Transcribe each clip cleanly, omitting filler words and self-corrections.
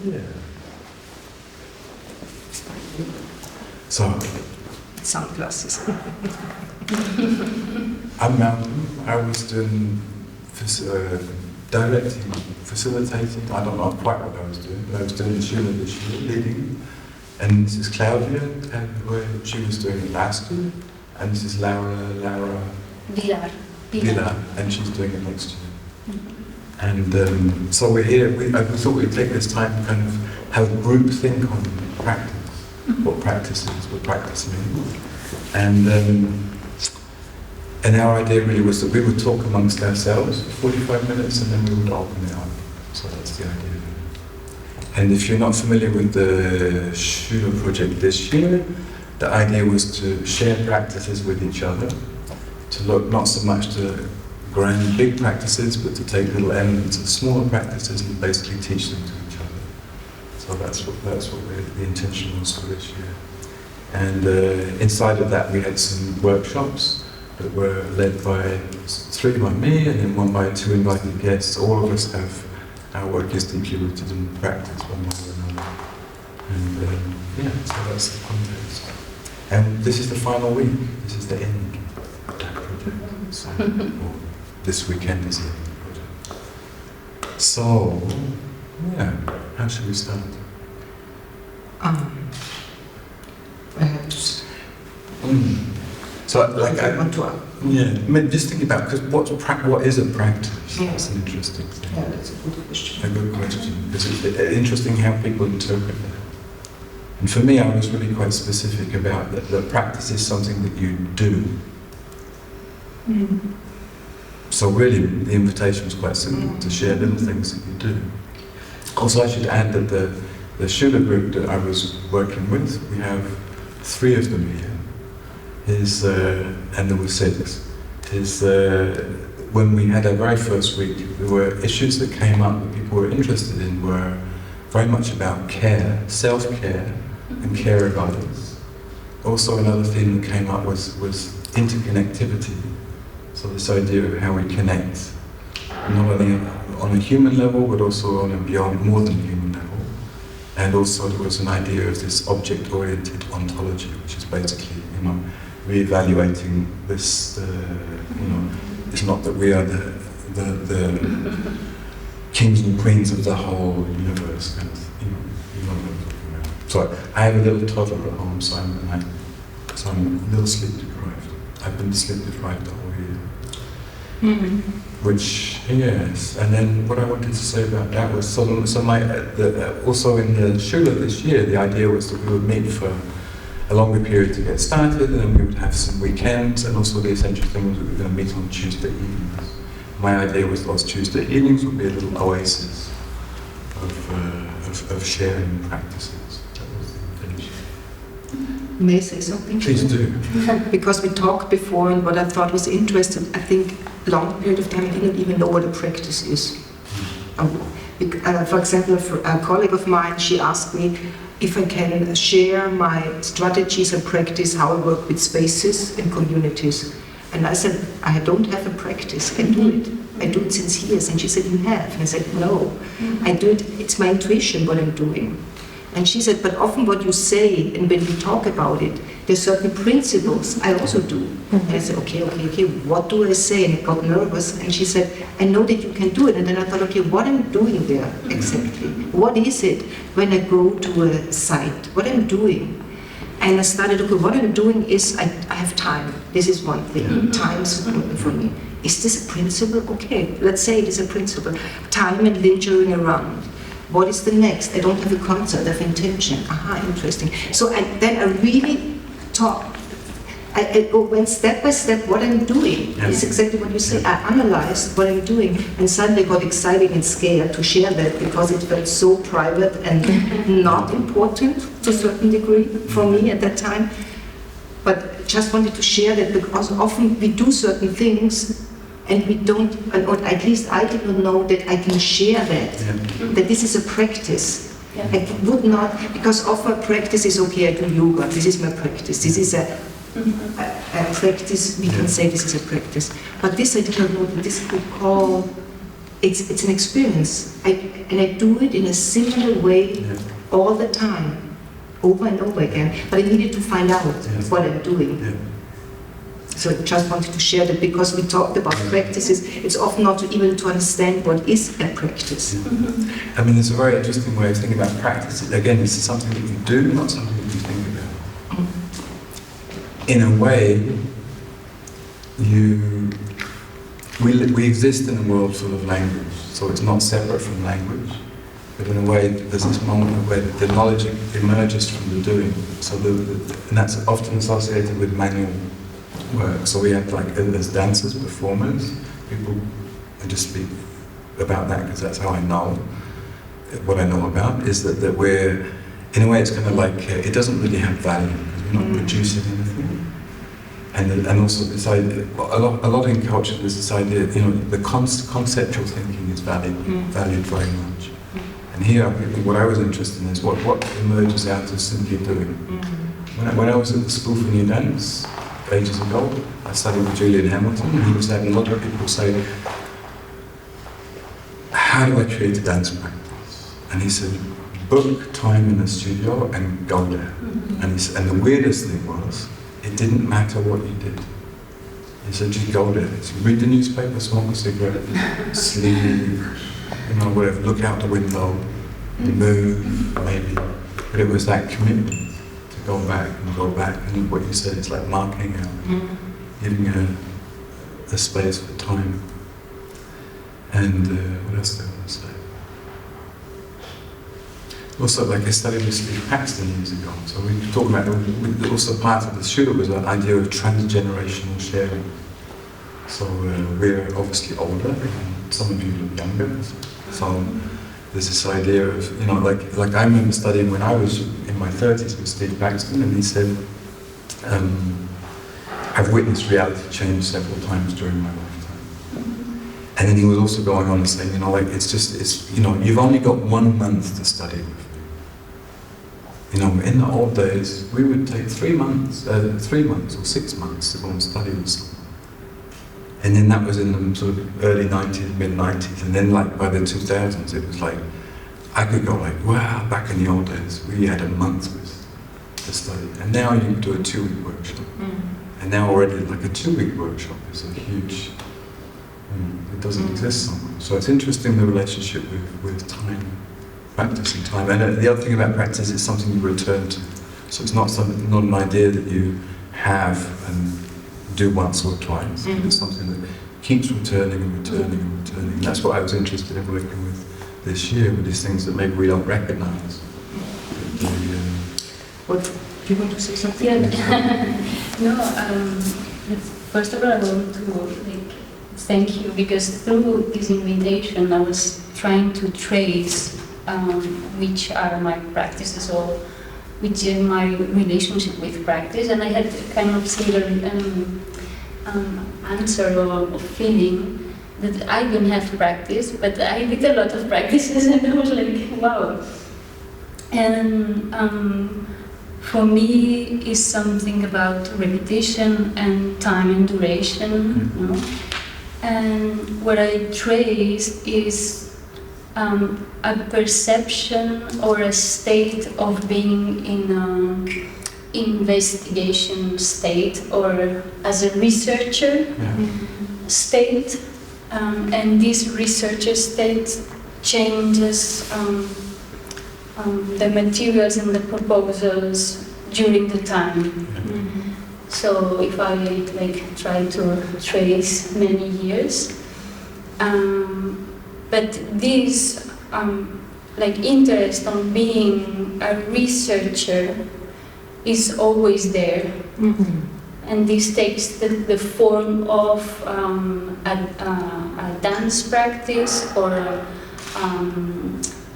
Yeah. So, sunglasses. I'm Malcolm. I was doing directing, facilitating. I don't know quite what I was doing, but I was doing the SCHULE this year, leading. And this is Claudia, she was doing it last year. And this is Vilar, and she's doing it next year. And so we're here, we thought we'd take this time to kind of have a group think on practice, what practice is, what practice means. And our idea really was that we would talk amongst ourselves for 45 minutes and then we would open it up. So that's the idea. And if you're not familiar with the SCHULE project this year, the idea was to share practices with each other, to look not so much to grand big practices, but to take little elements of smaller practices and basically teach them to each other. So that's what the intention was for this year. And inside of that we had some workshops that were led by 3 by me and then 1 by 2 invited guests. All of us have, our work is deeply rooted in practice one way or another. And yeah, so that's the context. And this is the final week, this is the end of that project. So, this weekend is the end of the project. So, yeah, how should we start? Perhaps. So, like, I mean, just think about, because what is a practice? Yeah. That's an interesting thing. Yeah, that's a good question. A good question. It's interesting how people interpret that. And for me, I was really quite specific about that practice is something that you do. So really, the invitation was quite simple, to share little things that you do. Also, I should add that the SCHULE group that I was working with, we have 3 of them here. And there were 6. When we had our very first week, there were issues that came up that people were interested in were very much about care, self-care, and care of others. Also, another theme that came up was interconnectivity. So this idea of how we connect, not only on a human level, but also on a beyond, more than human level. And also there was an idea of this object-oriented ontology, which is basically, re-evaluating this, it's not that we are the kings and queens of the whole universe, kind of, So I have a little toddler at home, so I'm a little sleep deprived. I've been sleep deprived the whole year. Which, yes, and then what I wanted to say about that was, also in the SCHULE this year, the idea was that we would meet for a longer period to get started, and then we would have some weekends, and also the essential thing was we were going to meet on Tuesday evenings. My idea was those Tuesday evenings would be a little oasis of sharing practices. That was the intention. May I say something? Please do. Because we talked before, and what I thought was interesting, I think a long period of time I didn't even know what a practice is. For example, a colleague of mine, she asked me if I can share my strategies and practice, how I work with spaces and communities. And I said, I don't have a practice, I do it. I do it since years. And she said, you have? And I said, no, I do it, it's my intuition what I'm doing. And she said, but often what you say, and when we talk about it, there's certain principles I also do. And I said, okay, what do I say? And I got nervous. And she said, I know that you can do it. And then I thought, okay, what am I doing there exactly? What is it when I go to a site? What I'm doing? And I started, okay, what I'm doing is I have time. This is one thing. Time is important for me. Is this a principle? Okay, let's say it is a principle. Time and lingering around. What is the next? I don't have a concept of intention. Aha, interesting. So then I really talk. I went step by step what I'm doing. It's exactly what you say. I analyzed what I'm doing and suddenly got excited and scared to share that because it felt so private and not important to a certain degree for me at that time. But just wanted to share that because often we do certain things and we don't, or at least I did not know that I can share that, that this is a practice. I would not, because often practice is okay, I do yoga, this is my practice, this is a practice, we can say this is a practice. But this I did not know that this could call it's an experience. And I do it in a similar way all the time, over and over again. But I needed to find out what I'm doing. Yeah. So I just wanted to share that because we talked about practices, it's often not even to understand what is a practice. I mean, it's a very interesting way of thinking about practice. Again, this is something that you do, not something that you think about. In a way, we exist in a world full of language, so it's not separate from language. But in a way, there's this moment where the knowledge emerges from the doing. So and that's often associated with manual work. So we have, like, as dancers, performers, people, I just speak about that because that's how I know, what I know about, is that we're, in a way it's kind of like, it doesn't really have value, because we're not producing anything. And also this idea, a lot in culture, there's this idea, the conceptual thinking is valued very much. And here, I think what I was interested in is what emerges out of simply doing. When I was at the School for New Dance, ages ago, I studied with Julian Hamilton, and he was having a lot of people say, how do I create a dance practice? And he said, book time in the studio and go there. And the weirdest thing was, it didn't matter what you did. He said, just go there. So read the newspaper, smoke a cigarette, sleep, whatever, look out the window, move, maybe. But it was that commitment to go back and go back. And what you said is like marking out, giving a space for time. And what else did I want to say? Also, like I studied with Steve Paxton years ago, so we were talking about, also part of the SCHULE was an idea of transgenerational sharing. So we're obviously older, and some of you look younger. So there's this idea of, like I remember studying when I was in my 30s with Steve Paxton, and he said, I've witnessed reality change several times during my lifetime. And then he was also going on and saying, you've only got 1 month to study with. In the old days, we would take 3 months or 6 months to go and study with someone. And then that was in the sort of early 90s, mid-90s. And then like by the 2000s, it was like, I could go like, wow, back in the old days, we had a month to study. And now you do a 2-week workshop. And now already like a 2-week workshop is a huge, it doesn't exist so much. So it's interesting, the relationship with time, practice and time. And the other thing about practice is something you return to. So it's not an idea that you have and do once or twice. It's something that keeps returning and returning and returning. And that's what I was interested in working with this year, with these things that maybe we don't recognize. What, do you want to say something? Yeah. No, first of all, I want to thank you, because through this invitation I was trying to trace which are my practices or which is my relationship with practice, and I had a kind of similar answer or feeling that I don't have practice, but I did a lot of practices, and I was like, wow. And for me, is something about repetition and time and duration. And what I trace is a perception or a state of being in an investigation state or as a researcher state, and this researcher state changes the materials and the proposals during the time. So if I try to trace many years, but this interest on being a researcher is always there, and this takes the form of a dance practice or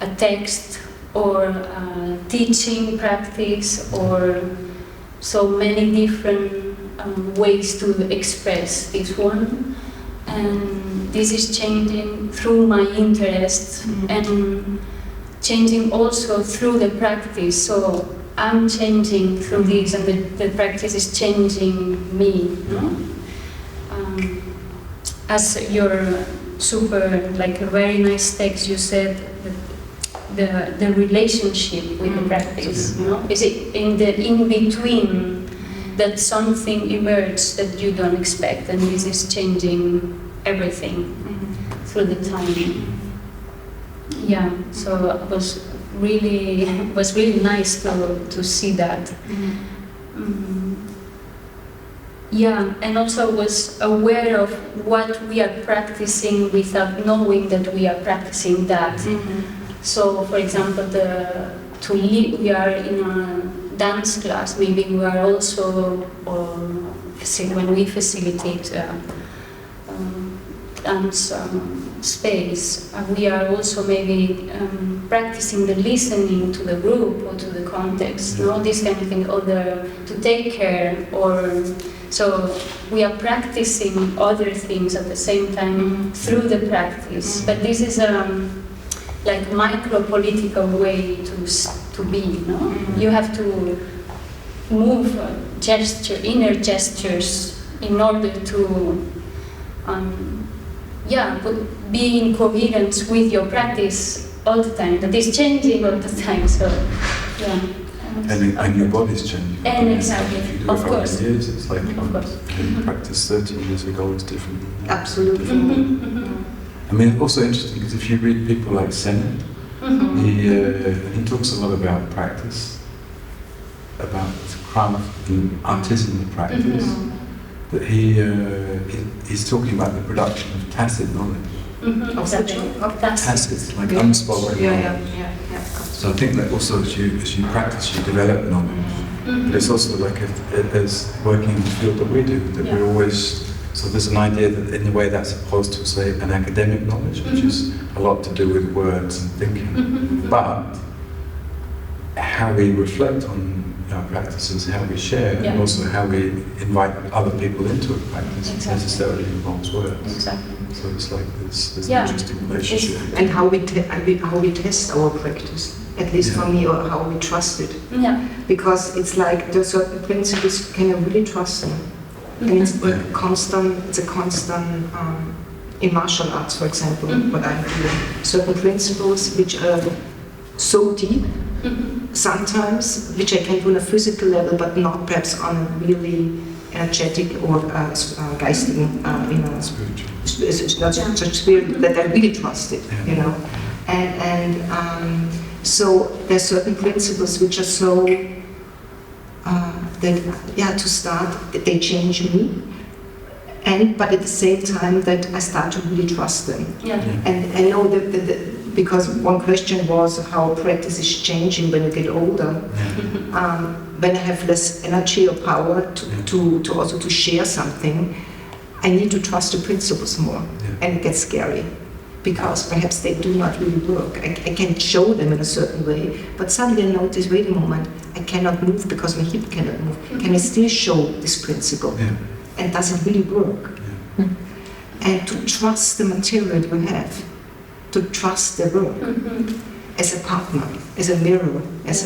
a text or a teaching practice, or so many different ways to express this one. And this is changing through my interests and changing also through the practice. So I'm changing through this, and the practice is changing me. No? As your super, like a very nice text. You said that the relationship with the practice, no? Is it in the in-between that something emerges that you don't expect, and this is changing everything through the time. Yeah, so it was really nice to see that. Yeah, and also was aware of what we are practicing without knowing that we are practicing that. So, for example, we are in a dance class. Maybe we are also, when we facilitate dance space, we are also maybe practicing the listening to the group or to the context. This kind of thing, or to take care, or. So we are practicing other things at the same time through the practice. But this is like micro-political way to be. No? You have to move inner gestures in order to be in coherence with your practice all the time. That is changing all the time. So yeah. And your body's changing. And exactly, if you do of it for course. years, it's like you practice 30 years ago, it's different. Absolutely. I mean, it's also interesting because if you read people like Sen, he talks a lot about practice, about craft and artisan practice. But he's talking about the production of tacit knowledge. Tacit, like unspoken knowledge. So I think that also as you practice, you develop knowledge. But it's also like as working in the field that we do, that we're always, so there's an idea that in a way that's opposed to, say, an academic knowledge, which is a lot to do with words and thinking. But how we reflect on our practices, how we share, and also how we invite other people into a practice necessarily involves words. Exactly. So it's like this interesting relationship. And how we test our practice, at least for me, or how we trust it. Yeah. Because it's like there are certain principles, can you really trust them? And it's a constant, in martial arts, for example, what I'm doing, certain principles which are so deep, sometimes, which I can do on a physical level, but not perhaps on a really energetic or geistig, it's not such spirit that I really trust it, you know. And so there are certain principles which are so that to start, they change me, but at the same time that I start to really trust them. And I know that because one question was how practice is changing when you get older. When I have less energy or power to also to share something, I need to trust the principles more, and it gets scary. Because perhaps they do not really work. I can show them in a certain way, but suddenly I notice, wait a moment, I cannot move because my hip cannot move. Can I still show this principle? And does it really work? And to trust the material you have, to trust the work as a partner, as a mirror, as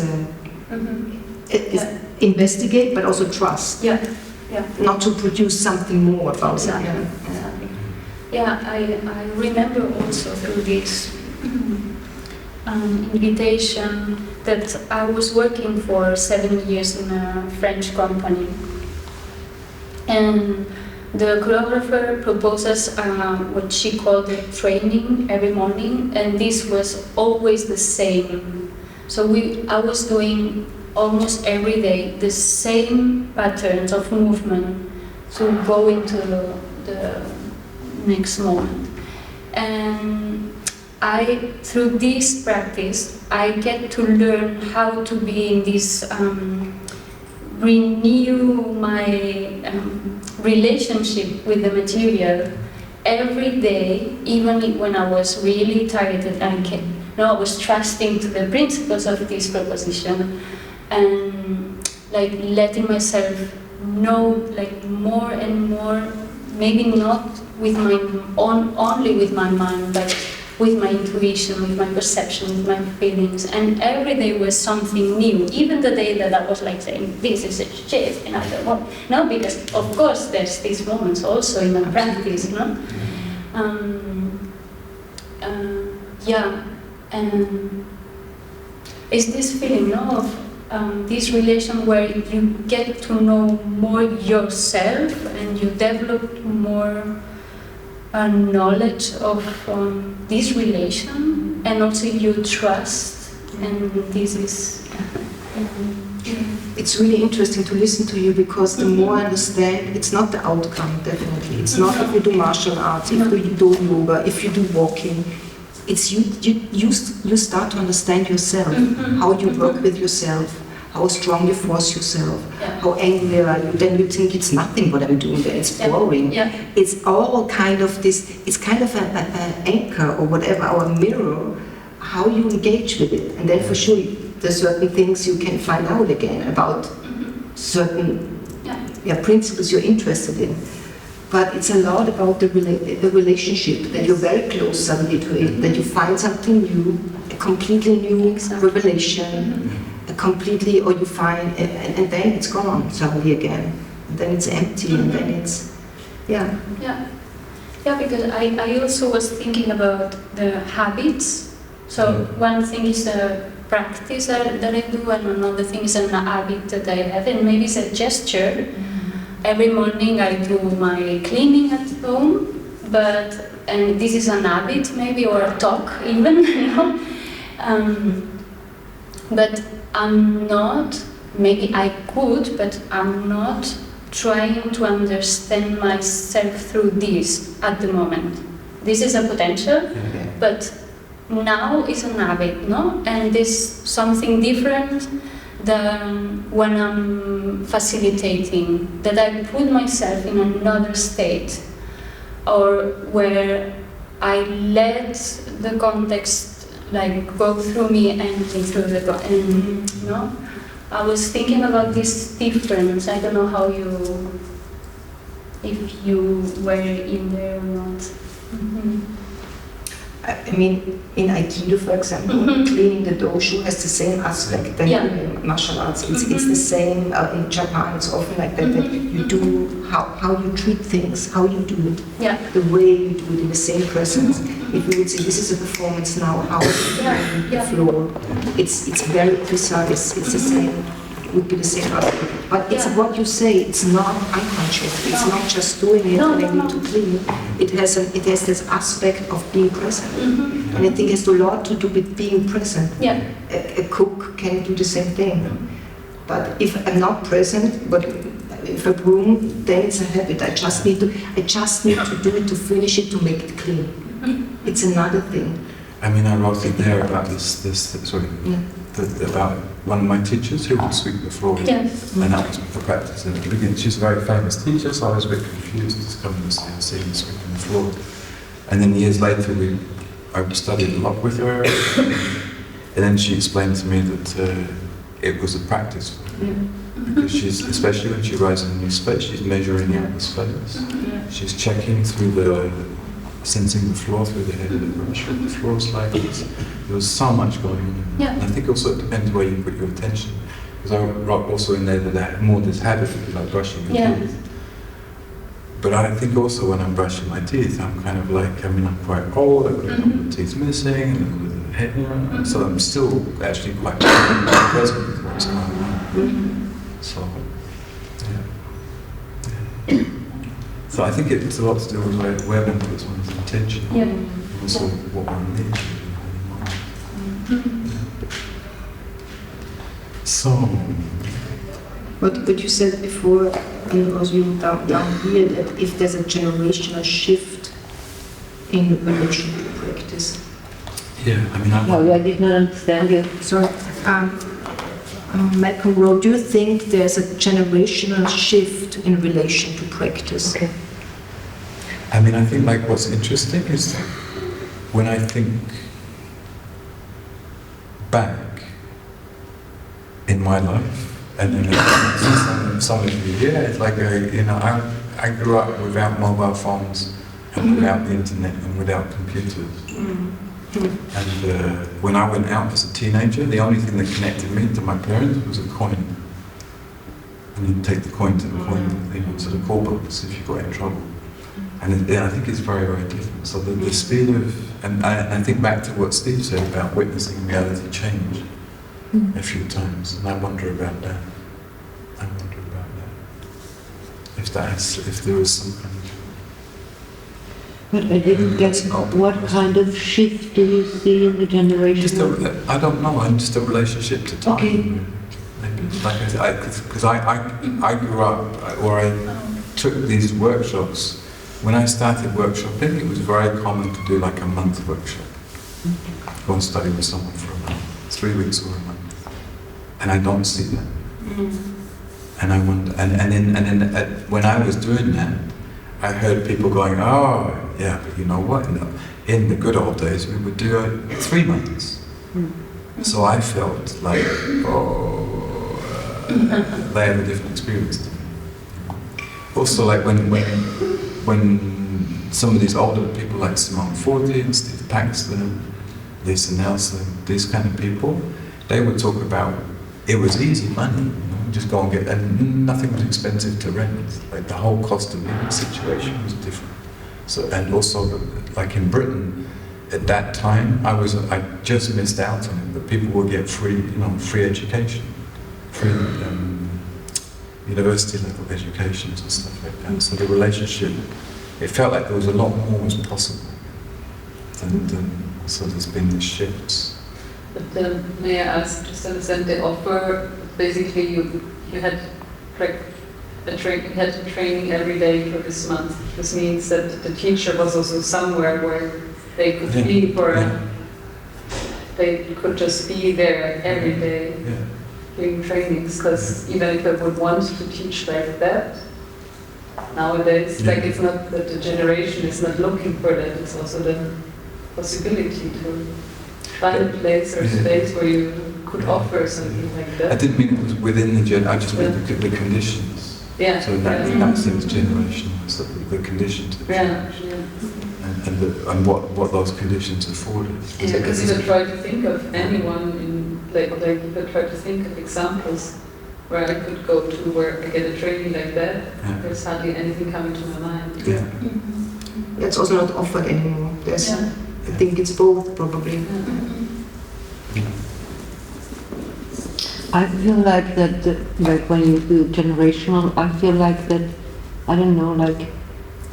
investigate, but also trust. Not to produce something more about it. Yeah, I remember also through this invitation that I was working for 7 years in a French company, and the choreographer proposes what she called a training every morning, and this was always the same. So I was doing almost every day the same patterns of movement to go into the next moment. And through this practice, I get to learn how to be in this, renew my relationship with the material every day, even when I was really tired and I was trusting to the principles of this proposition, and like letting myself know like more and more, maybe not with only with my mind, but with my intuition, with my perception, with my feelings. And every day was something new. Even the day that I was like saying, this is a shit, and I don't want, no, because of course there's these moments also in my practice, no? yeah, and it's this feeling, no, of this relation where you get to know more yourself and you develop more knowledge of this relation, and also you trust, and this is... It's really interesting to listen to you, because the more I understand, it's not the outcome, definitely. It's not if you do martial arts, if you do yoga, if you do walking. It's you start to understand yourself, how you work with yourself, how strong you force yourself, how angry are you. Then you think it's nothing what I'm doing there, it's boring. It's all kind of this, it's kind of an anchor or whatever, or a mirror, how you engage with it. And then for sure, there's certain things you can find out again about certain principles you're interested in. But it's a lot about the relationship, that you're very close suddenly to it, that you find something new, a completely new revelation, a completely, or you find, and then it's gone suddenly again. And then it's empty, and then it's, Yeah, because I also was thinking about the habits. So one thing is a practice that I do, and another thing is an habit that I have, and maybe it's a gesture. Every morning I do my cleaning at home, and this is an habit maybe, or a talk even, you know. But I'm not, maybe I could, but I'm not trying to understand myself through this at the moment. This is a potential, but now it's an habit, no? And there's something different than when I'm facilitating, that I put myself in another state, or where I let the context like go through me and through the you know. I was thinking about this difference. I don't know how if you were in there or not. I mean, in Aikido, for example, cleaning the dojo has the same aspect than in martial arts. It's the same. In Japan, it's often like that, that you do how you treat things, how you do it, the way you do it in the same presence. If you would say, this is a performance now, how you do the floor, it's very precise. It's the same. Would be the same aspect. But it's what you say, it's not unconscious, it's not just doing it when I need to clean. It has this aspect of being present. And I think it has a lot to do with being present. A cook can do the same thing. But if I'm not present, but if I broom, then it's a habit. I just need to do it, to finish it, to make it clean. It's another thing. I mean, I wrote in there about about one of my teachers who would sweep the floor, and that was for practice. And at the beginning, she's a very famous teacher, so I was a bit confused to come and see her sweeping the floor. And then years later, I studied a lot with her, and then she explained to me that it was a practice, because she's, especially when she arrives in a new space, she's measuring out the space. She's checking through sensing the floor through the head of the brush, with the floor's like this. There was so much going on. And I think also it depends where you put your attention. Because I wrote also in there that I had more this habit of like brushing your teeth. But I think also when I'm brushing my teeth, I'm kind of like, I mean, I'm quite old, I've got a couple of teeth missing, and the head, so I'm still actually quite present with what's going on. So, So I think it's a lot to do with where one puts one's attention, and also what one needs. So, but you said before, and also you down here, that if there's a generational shift in relation to practice. I mean, I did not understand you. Sorry. Malcolm wrote, do you think there's a generational shift in relation to practice? Okay. I mean, I think like what's interesting is when I think back in my life, and then some of you, it's like I grew up without mobile phones, and without the internet, and without computers. And when I went out as a teenager, the only thing that connected me to my parents was a coin. And you'd take the coin to the coin thing, to the call box if you got in trouble. And I think it's very, very different. So the speed of, and I think back to what Steve said about witnessing reality change a few times, and I wonder about that. If there was some kind of... But I didn't get what kind of shift do you see in the generation? I don't know, I'm just a relationship to time. Okay. Maybe. Like because I grew up, or I took these workshops. When I started workshopping, it was very common to do like a month workshop. Go and study with someone for a month, 3 weeks or a month. And I don't see that. And I wonder, and then when I was doing that, I heard people going, oh, yeah, but you know what? In the good old days, we would do 3 months. So I felt like, they have a different experience to me. Also, like when some of these older people like Simone Forti and Steve Paxton, Lisa Nelson, these kind of people, they would talk about it was easy money, just go and get, and nothing was expensive to rent. Like the whole cost of living situation was different. So, and also, like in Britain, at that time, I just missed out on it. But people would get free education, free university level educations and stuff like that. So the relationship, it felt like there was a lot more was possible. And so there's been these shifts. But may I ask, just to understand, the offer, basically you had training every day for this month. This means that the teacher was also somewhere where they could be they could just be there every day doing trainings, because even if I would want to teach like that, nowadays, like it's not that the generation is not looking for that, it's also the possibility to find a place or space where you could offer something like that. I didn't mean it was within the generation, I just meant the conditions. Yeah. So in that sense, generation was the conditions. And what those conditions afforded. Yeah, because if I try to think of anyone if I try to think of examples where I could go to where I get a training like that, there's hardly anything coming to my mind. Yeah. It's also not offered anymore. I think it's both, probably. I feel like that, like when you do generational, I feel like that, I don't know, like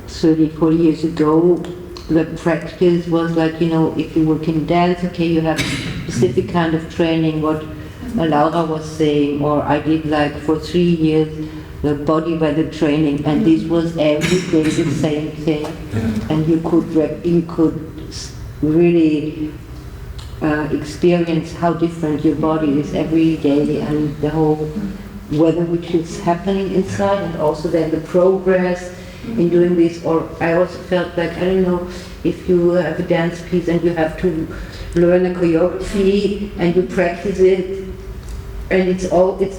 30, 40 years ago, the practice was like, if you work in dance, okay, you have a specific kind of training, what Laura was saying, or I did like for 3 years, the body weather training, and this was every day the same thing, and you could really experience how different your body is every day, and the whole weather which is happening inside, and also then the progress in doing this. Or I also felt like, I don't know, if you have a dance piece and you have to learn a choreography and you practice it, and it's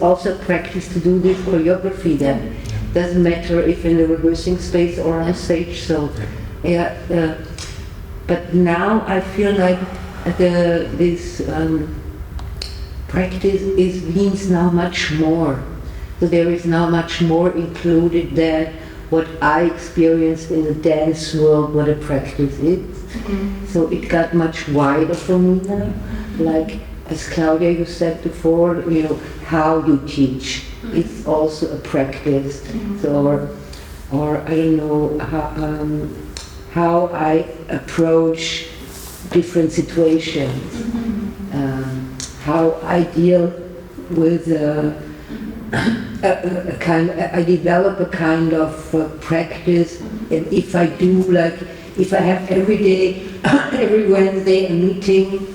also practice to do this choreography then. Doesn't matter if in the rehearsing space or on stage. So but now I feel like this practice means now much more. So there is now much more included than what I experienced in the dance world, what a practice is. So it got much wider for me now. Like, as Claudia, you said before, how you teach. It's also a practice. So, or I don't know, how I approach different situations, how I deal with I develop a kind of practice, and if I have every day, every Wednesday a meeting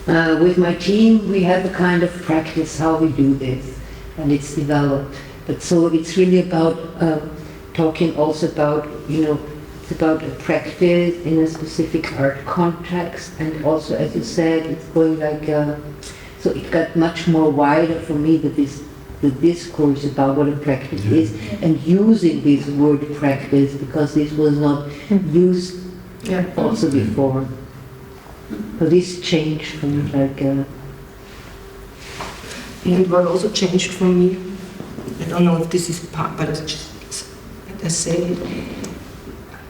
with my team, we have a kind of practice how we do this, and it's developed. But so it's really about talking also about, it's about a practice in a specific art context, and also, as you said, it's going like, so it got much more wider for me, the discourse about what a practice is, and using this word practice, because this was not used also before. So this changed for me, like... And what also changed for me, I don't know if this is part, but I say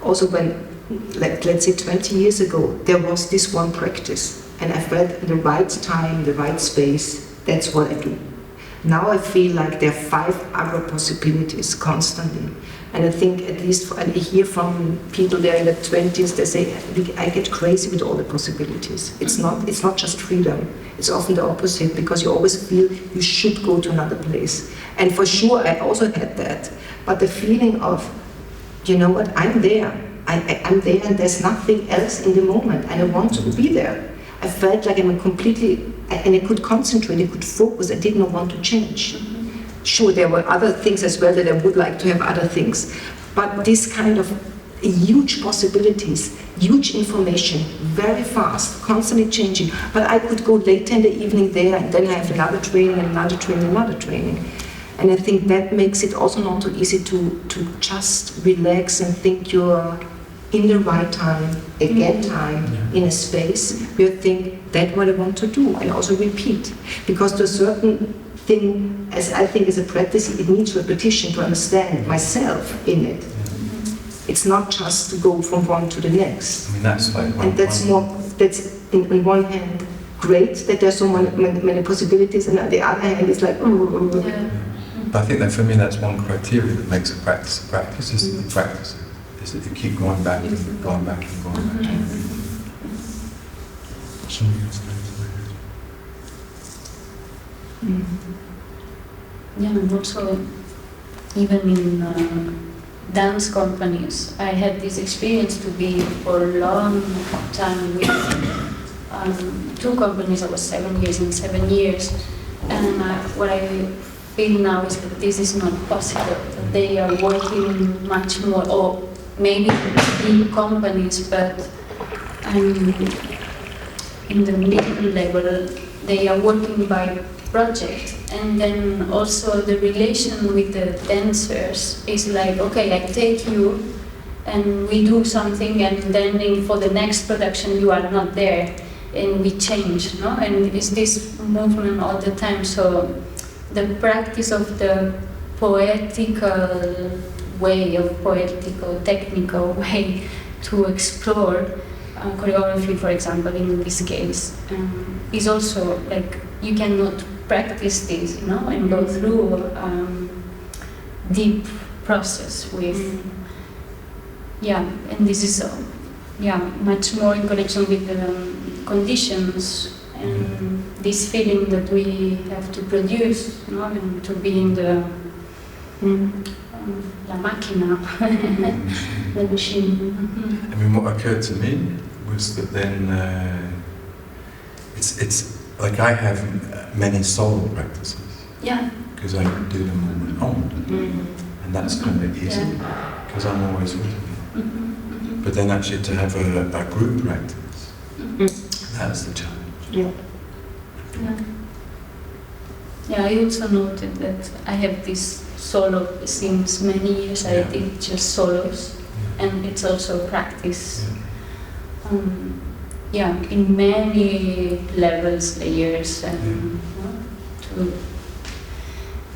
also when, let's say 20 years ago, there was this one practice, and I felt in the right time, the right space, that's what I do. Now I feel like there are 5 other possibilities constantly. And I think at least, I hear from people there in their 20s, they say, I get crazy with all the possibilities. It's not just freedom. It's often the opposite, because you always feel you should go to another place. And for sure, I also had that. But the feeling of, you know what, I'm there. I'm there and there's nothing else in the moment. And I want to be there. I felt like I'm completely, and I could concentrate, I could focus, I did not want to change. Sure, there were other things as well that I would like to have other things. But this kind of huge possibilities, huge information, very fast, constantly changing. But I could go later in the evening there, and then I have another training, another training, another training. And I think that makes it also not so easy to just relax and think you're in the right time, again time, in a space where you think, that's what I want to do, and also repeat. Because to a certain thing, as I think as a practice, it needs repetition to understand myself in it. It's not just to go from one to the next. I mean, that's like and that's in one hand great that there's so many possibilities, and on the other hand it's like, But I think that for me that's one criteria that makes a practice is that you practice it. Is that you keep going back and going back and going back. Yeah, and also even in dance companies, I had this experience to be for a long time with 2 companies. I was 7 years and 7 years, and what I feel now is that this is not possible. That they are working much more, or maybe in companies, but in the middle level, they are working by project, and then also the relation with the dancers is like, okay, I take you and we do something, and then for the next production you are not there, and we change, no? And it's this movement all the time. So the practice of the poetical way, of poetical, technical way to explore choreography, for example, in this case, is also like, you cannot practice this, you know, and go through deep process with, and this is, much more in connection with the conditions and this feeling that we have to produce, you know, and to be in the la máquina, the machine. I mean, what occurred to me was that then it's like I have many solo practices. Yeah. Because I do them on my own, and that's kind of easy because I'm always with you. But then actually to have a group practice, that's the challenge. Yeah, I also noted that I have this solo since many years. I did just solos, and it's also practice. In many levels, layers, and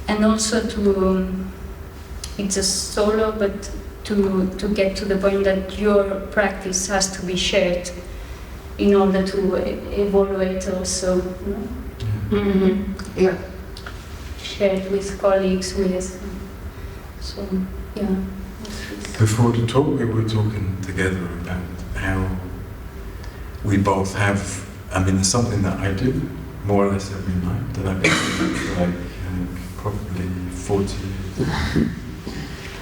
and also it's a solo, but to get to the point that your practice has to be shared in order to evaluate also. Shared with colleagues, Before the talk, we were talking together about how we both have, I mean, it's something that I do more or less every night, that I've been doing for like probably 40 years,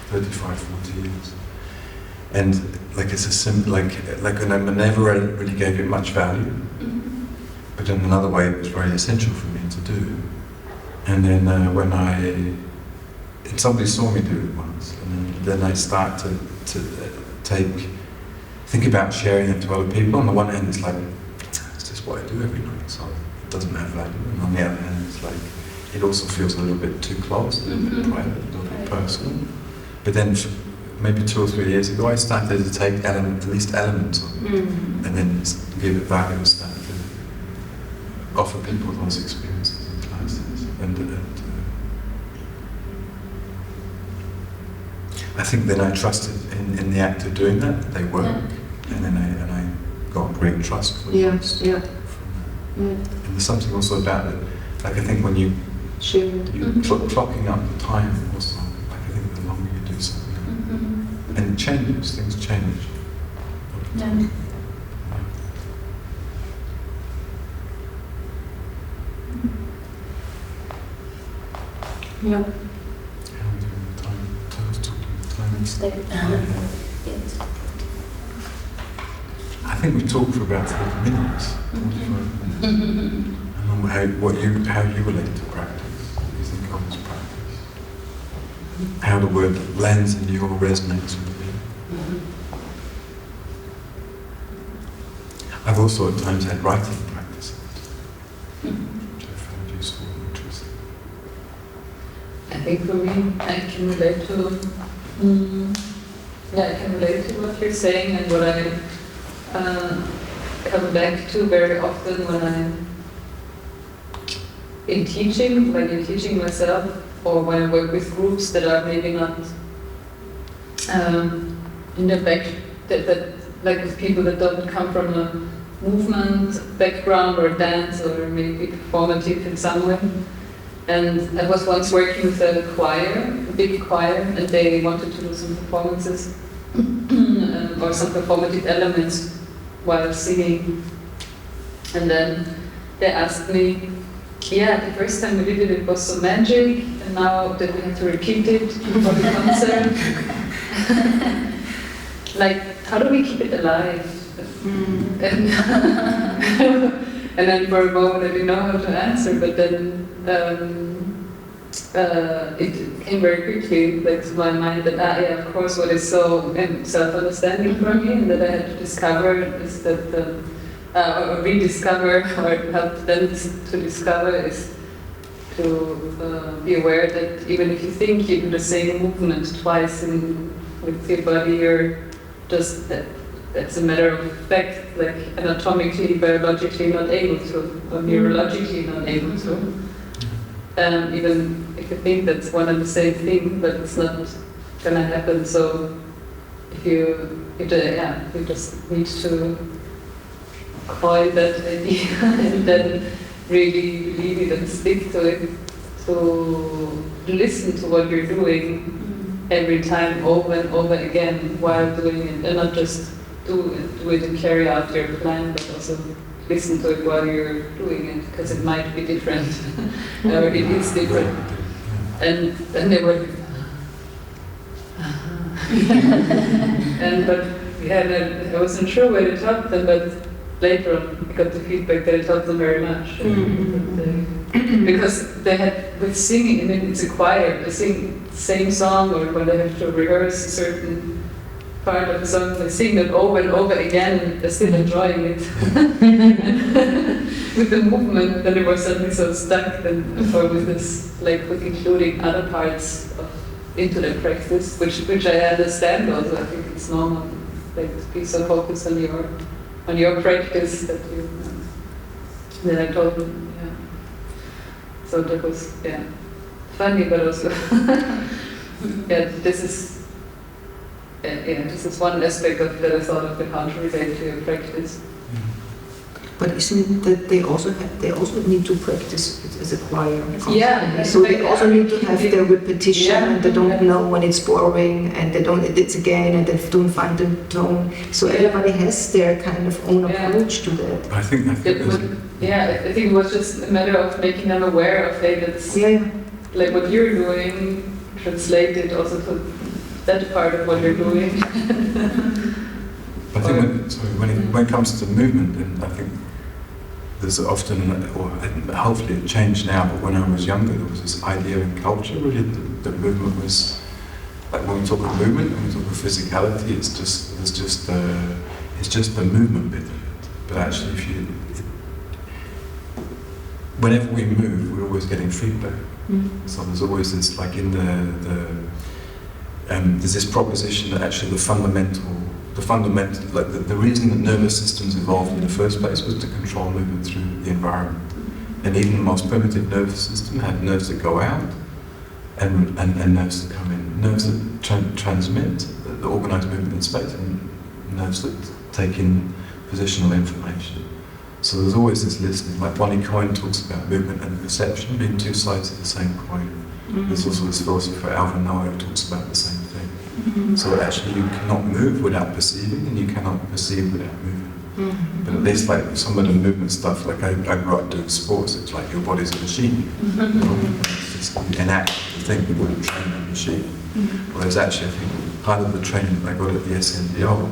35, 40 years. And like it's a simple, like and I never really gave it much value, but in another way it was very essential for me to do. And then and somebody saw me do it once, and then I start to think about sharing it to other people. On the one hand, it's like, it's just what I do every night, so it doesn't have value. And on the other hand, it's like, it also feels a little bit too close, a little bit private, a little bit personal. But then maybe 2 or 3 years ago, I started to take at least elements of it, and then give it value and start to offer people those experiences in classes. And I think then I trusted in the act of doing that. They work, and then I got great trust for Yeah, from yeah. that. Yeah. And there's something also about it. Like I think when you clocking up the time also. Like I think the longer you do something, and it changes. Things change. Yeah. Yeah. How are we doing the time? I was talking the time. Stay. Yes. I think we talked for about 40 minutes. 45 minutes. And how you relate to practice? What do you think of as practice? How the word lands in you or resonates with you? I've also at times had writing practices, which I found useful and interesting. I think for me, I can relate to, I can relate to what you're saying and what I come back to very often when I'm in teaching, like in teaching myself, or when I work with groups that are maybe not in the back, that like with people that don't come from a movement background or dance or maybe performative in some way. And I was once working with a choir, a big choir, and they wanted to do some performances or some performative elements while singing. And then they asked me, yeah, the first time we did it, it was so magic, and now that we have to repeat it for the concert. Like, how do we keep it alive? And, and then for a moment I didn't know how to answer, but then it came very quickly like, to my mind that, yeah, of course, what is so self-understanding for me and that I had to discover is that, or rediscover, or help them to discover is to be aware that even if you think you do the same movement twice with your body, you're just that's a matter of fact, like anatomically, biologically not able to, or neurologically not able to. Even if you think that's one and the same thing, but it's not gonna happen. So if you just need to coin that idea and then really believe it and stick to it, to listen to what you're doing every time over and over again while doing it, and not just do it and carry out your plan, but also listen to it while you're doing it, because it might be different, or it is different. And then they were, but yeah, I wasn't sure where to taught them, but later on I got the feedback that I taught them very much. Because they had, with singing, I mean, it's a choir, they sing the same song, or when they have to rehearse a certain part of the song, they sing it over and over again, and they're still enjoying it. With the movement, then they were suddenly so stuck, or with this, like with including other parts into their practice, which I understand also. I think it's normal, like to be so focused on your practice that you. Then I told them, yeah. So that was funny, but also this is one aspect of that I thought of how to relate to your practice. But isn't it that they also need to practice it as a choir? Yeah. So they also need to have their repetition, and they don't know when it's boring, and it's again, and they don't find the tone. So everybody has their kind of own approach to that. I think I think it was just a matter of making them aware of it. That's like what you're doing, translated also to that part of what you're doing. I think when it comes to movement, and I think there's often, or hopefully it changed now, but when I was younger there was this idea in culture really that movement was, like when we talk of movement, when we talk of physicality, it's just the movement bit of it. But actually whenever we move, we're always getting feedback. So there's always this, like in there's this proposition that actually the fundamental, like the reason that nervous systems evolved in the first place was to control movement through the environment. And even the most primitive nervous system had nerves that go out and nerves that come in, nerves that transmit, that organise movement in space, and nerves that take in positional information. So there's always this listening, like Bonnie Coyne talks about movement and perception being two sides of the same coin. There's also this philosopher, Alvin Noah, who talks about the same thing. So actually you cannot move without perceiving, and you cannot perceive without moving. But at least like some of the movement stuff, like I grew up doing sports, it's like your body's a machine. It's just enact the thing, you wouldn't train a machine. Whereas actually I think part of the training that I got at the SNDO,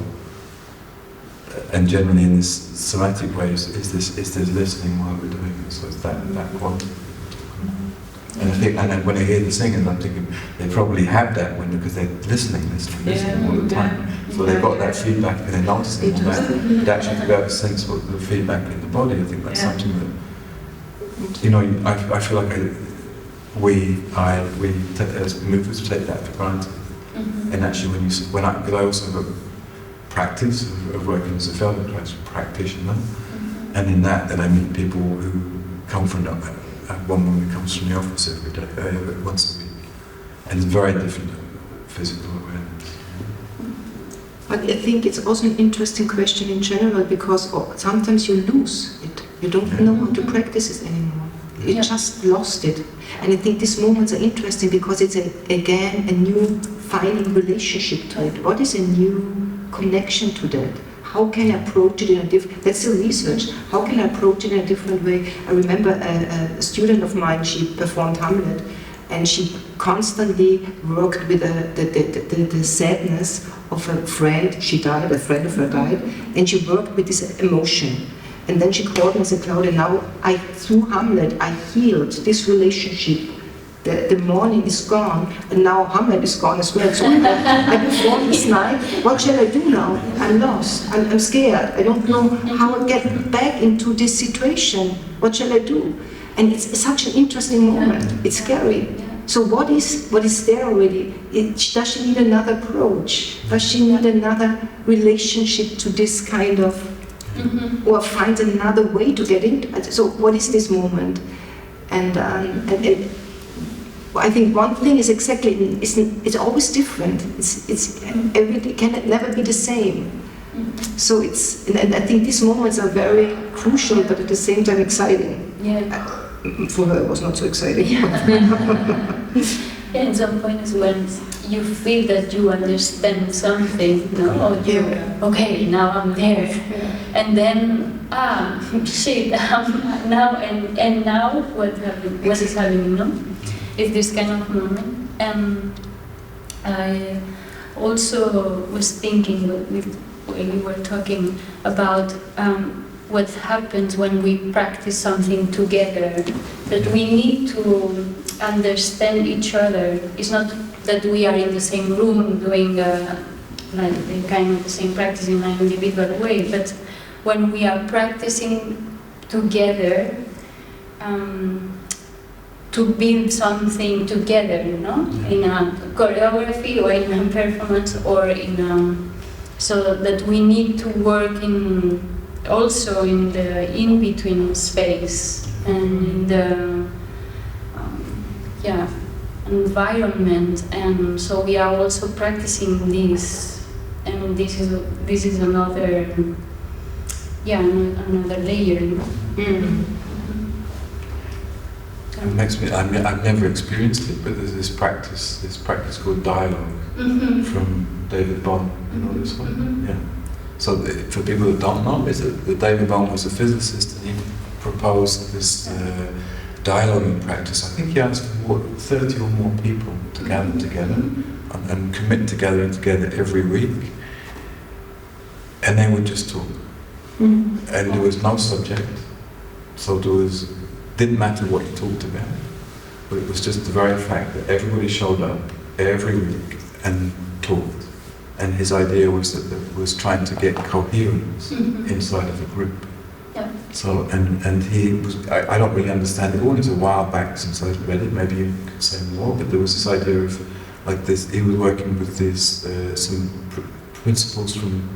and generally in this somatic way, is this listening while we're doing it. So it's that quality. And I think, and when I hear the singers, I'm thinking they probably have that because they're listening all the time. So they've got that feedback and they're noticing all that. But actually to be able to sense what the feedback in the body, I think that's something that, you know, I feel like we as movers take that for granted. And actually because I also have a practice of working as a Feldenkrais practitioner, and in that I meet people who come from one woman who comes from the office every day, once a week, and it's very different physical awareness. But I think it's also an interesting question in general, because sometimes you lose it. You don't know how to practice it anymore. You just lost it. And I think these moments are interesting because it's again a new finding relationship to it. What is a new connection to that? How can I approach it in a different, that's the research, how can I approach it in a different way? I remember a student of mine, she performed Hamlet, and she constantly worked with the sadness of a friend. She died, a friend of her died, and she worked with this emotion. And then she called me and said, Claudia, now through Hamlet, I healed this relationship. The morning is gone, and now Hamlet is gone as well. So I performed this night. What shall I do now? I'm lost. I'm scared. I don't know how to get back into this situation. What shall I do? And it's such an interesting moment. It's scary. So what is there already? Does she need another approach? Does she need another relationship to this kind of, or find another way to get into? So what is this moment? And I think one thing is it's always different. Everything can never be the same. So and I think these moments are very crucial, but at the same time exciting. For her, it was not so exciting. And some point is when you feel that you understand something, okay, now I'm there, and then shit, now and now what is happening, no? It's this kind of moment. And I also was thinking when you were talking about what happens when we practice something together, that we need to understand each other. It's not that we are in the same room doing like kind of the same practice in an individual way, but when we are practicing together, to build something together, in a choreography or in a performance or so that we need to work also in the in-between space and in the environment, and so we are also practicing this, and this is another another layer. It makes me. I've never experienced it, but there's this practice called dialogue from David Bohm. You know this one? Yeah. So for people that don't know, David Bohm was a physicist, and he proposed this dialoguing practice. I think he asked 30 or more people to gather together and commit together every week, and they would just talk, and there was no subject, so didn't matter what you talked about, but it was just the very fact that everybody showed up every week and talked. And his idea was was trying to get coherence inside of a group. Yeah. So and he was. I don't really understand it all. It was a while back since I read it. Maybe you could say more. But there was this idea of like this. He was working with these some principles from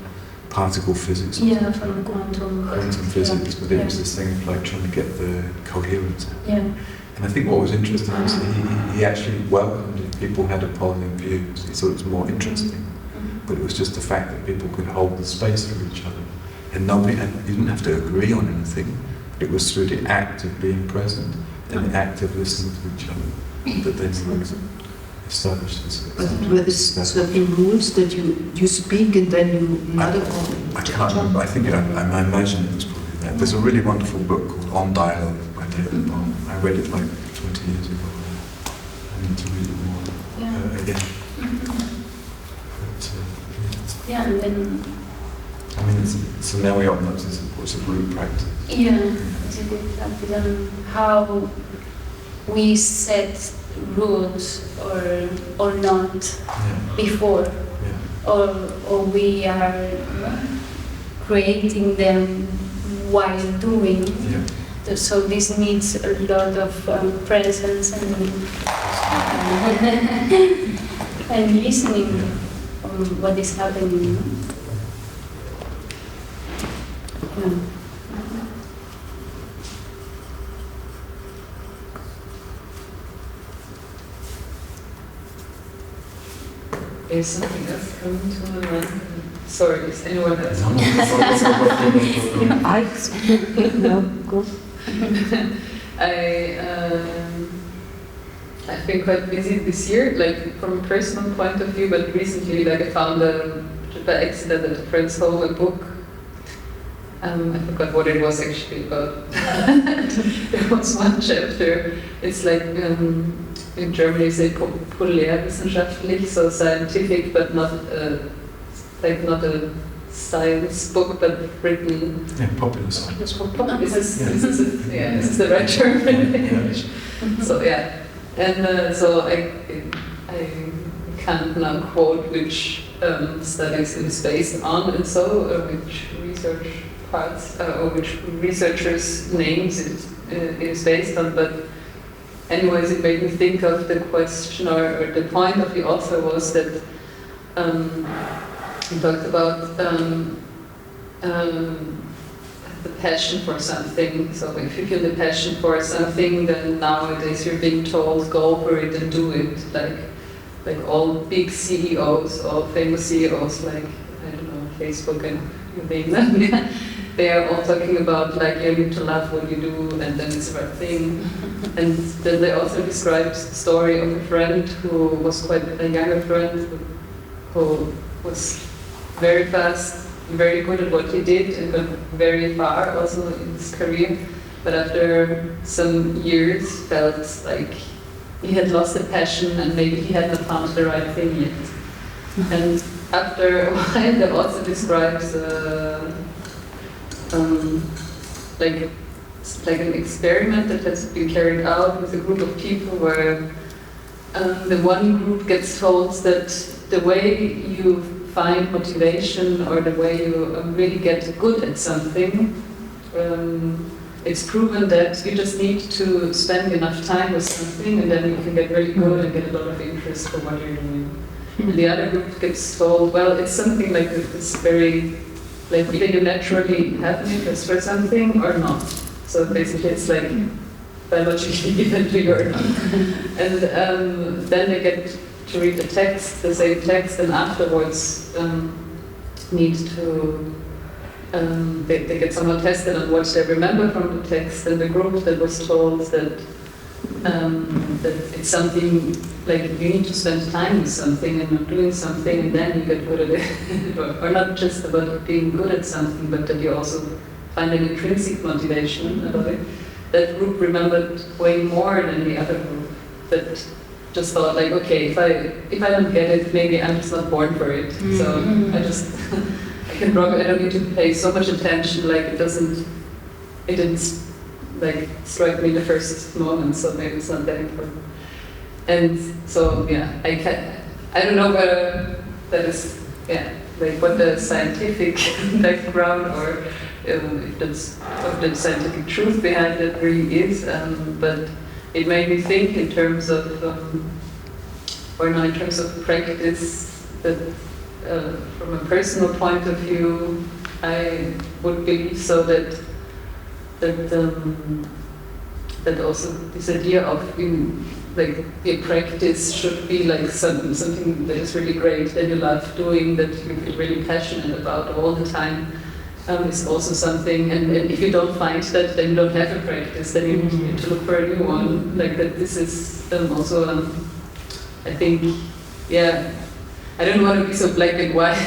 particle physics. Yeah, from quantum physics. But it was this thing of like trying to get the coherence. Yeah. And I think what was interesting was he actually welcomed if people had opposing views. He thought it was more interesting. But it was just the fact that people could hold the space for each other. And you didn't have to agree on anything. It was through the act of being present and the act of listening to each other that then you established this. But were there certain rules that you speak and then you not I can't remember. I think I imagine it was probably that. There's a really wonderful book called On Dialogue by David Bohm. I read it like 20 years ago. I need to read it more again. Yeah, and then... I mean, so now we all know what's a group practice. Yeah, it's a good practice. And how we set rules or not before, or we are creating them while doing. So this needs a lot of presence and listening on what is happening. Is something else coming to my mind? Sorry, is anyone else? I've been quite busy this year, like from a personal point of view, but recently, like I found by accident at a friend's home a book. I forgot what it was actually about. There was one chapter. It's like in Germany you say populärwissenschaftlich, so scientific, but not like not a science book, but written. Popular science. This is the right term in English. So yeah, and so I can't now quote which studies it is based on, and so which research parts or which researchers' names it is based on, but anyways, it made me think of the question, or the point of the author was that he talked about the passion for something. So if you feel the passion for something, then nowadays you're being told, go for it and do it. Like all big CEOs, all famous CEOs, like, I don't know, Facebook and you name them, they are all talking about like you need to love what you do and then it's the right thing. And then they also described the story of a friend who was quite a younger friend who was very fast, very good at what he did and got very far also in his career. But after some years felt like he had lost the passion and maybe he had not found the right thing yet. And after a while they also describes like an experiment that has been carried out with a group of people where the one group gets told that the way you find motivation or the way you really get good at something, it's proven that you just need to spend enough time with something and then you can get really good and get a lot of interest for what you're doing. And the other group gets told, well, it's something like this very, like either you naturally have an interest for something or not. So basically it's like biologically given to you or not. And then they get to read the same text, and afterwards need to, they get somehow tested on what they remember from the text, and the group that was told that it's something like you need to spend time with something and doing something and then you get good at it. Or not just about being good at something, but that you also find an intrinsic motivation about it. That group remembered way more than the other group that just thought like, okay, if I don't get it, maybe I'm just not born for it. So I don't need to pay so much attention, like it didn't like strike me the first moment, so maybe it's not that important. And so yeah, I don't know whether that is like what the scientific background or if that's what the scientific truth behind it really is, but it made me think in terms of in terms of practice, that from a personal point of view, I would believe so that that also this idea of like the practice should be like something that is really great, that you love doing, that you feel really passionate about all the time, is also something. And if you don't find that, then you don't have a practice. Then you need to look for a new one. Like that. This is also, I think, yeah. I don't want to be so black and white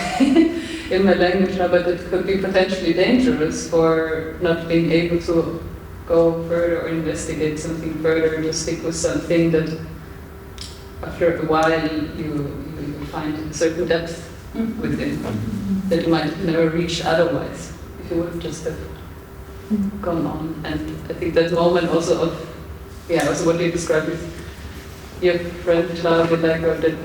in my language now, but it could be potentially dangerous for not being able to go further or investigate something further and just stick with something that after a while you find a certain depth within that you might never reach otherwise if you would just have gone on. And I think that moment also of, also what you described with your friend Claudia, like, or that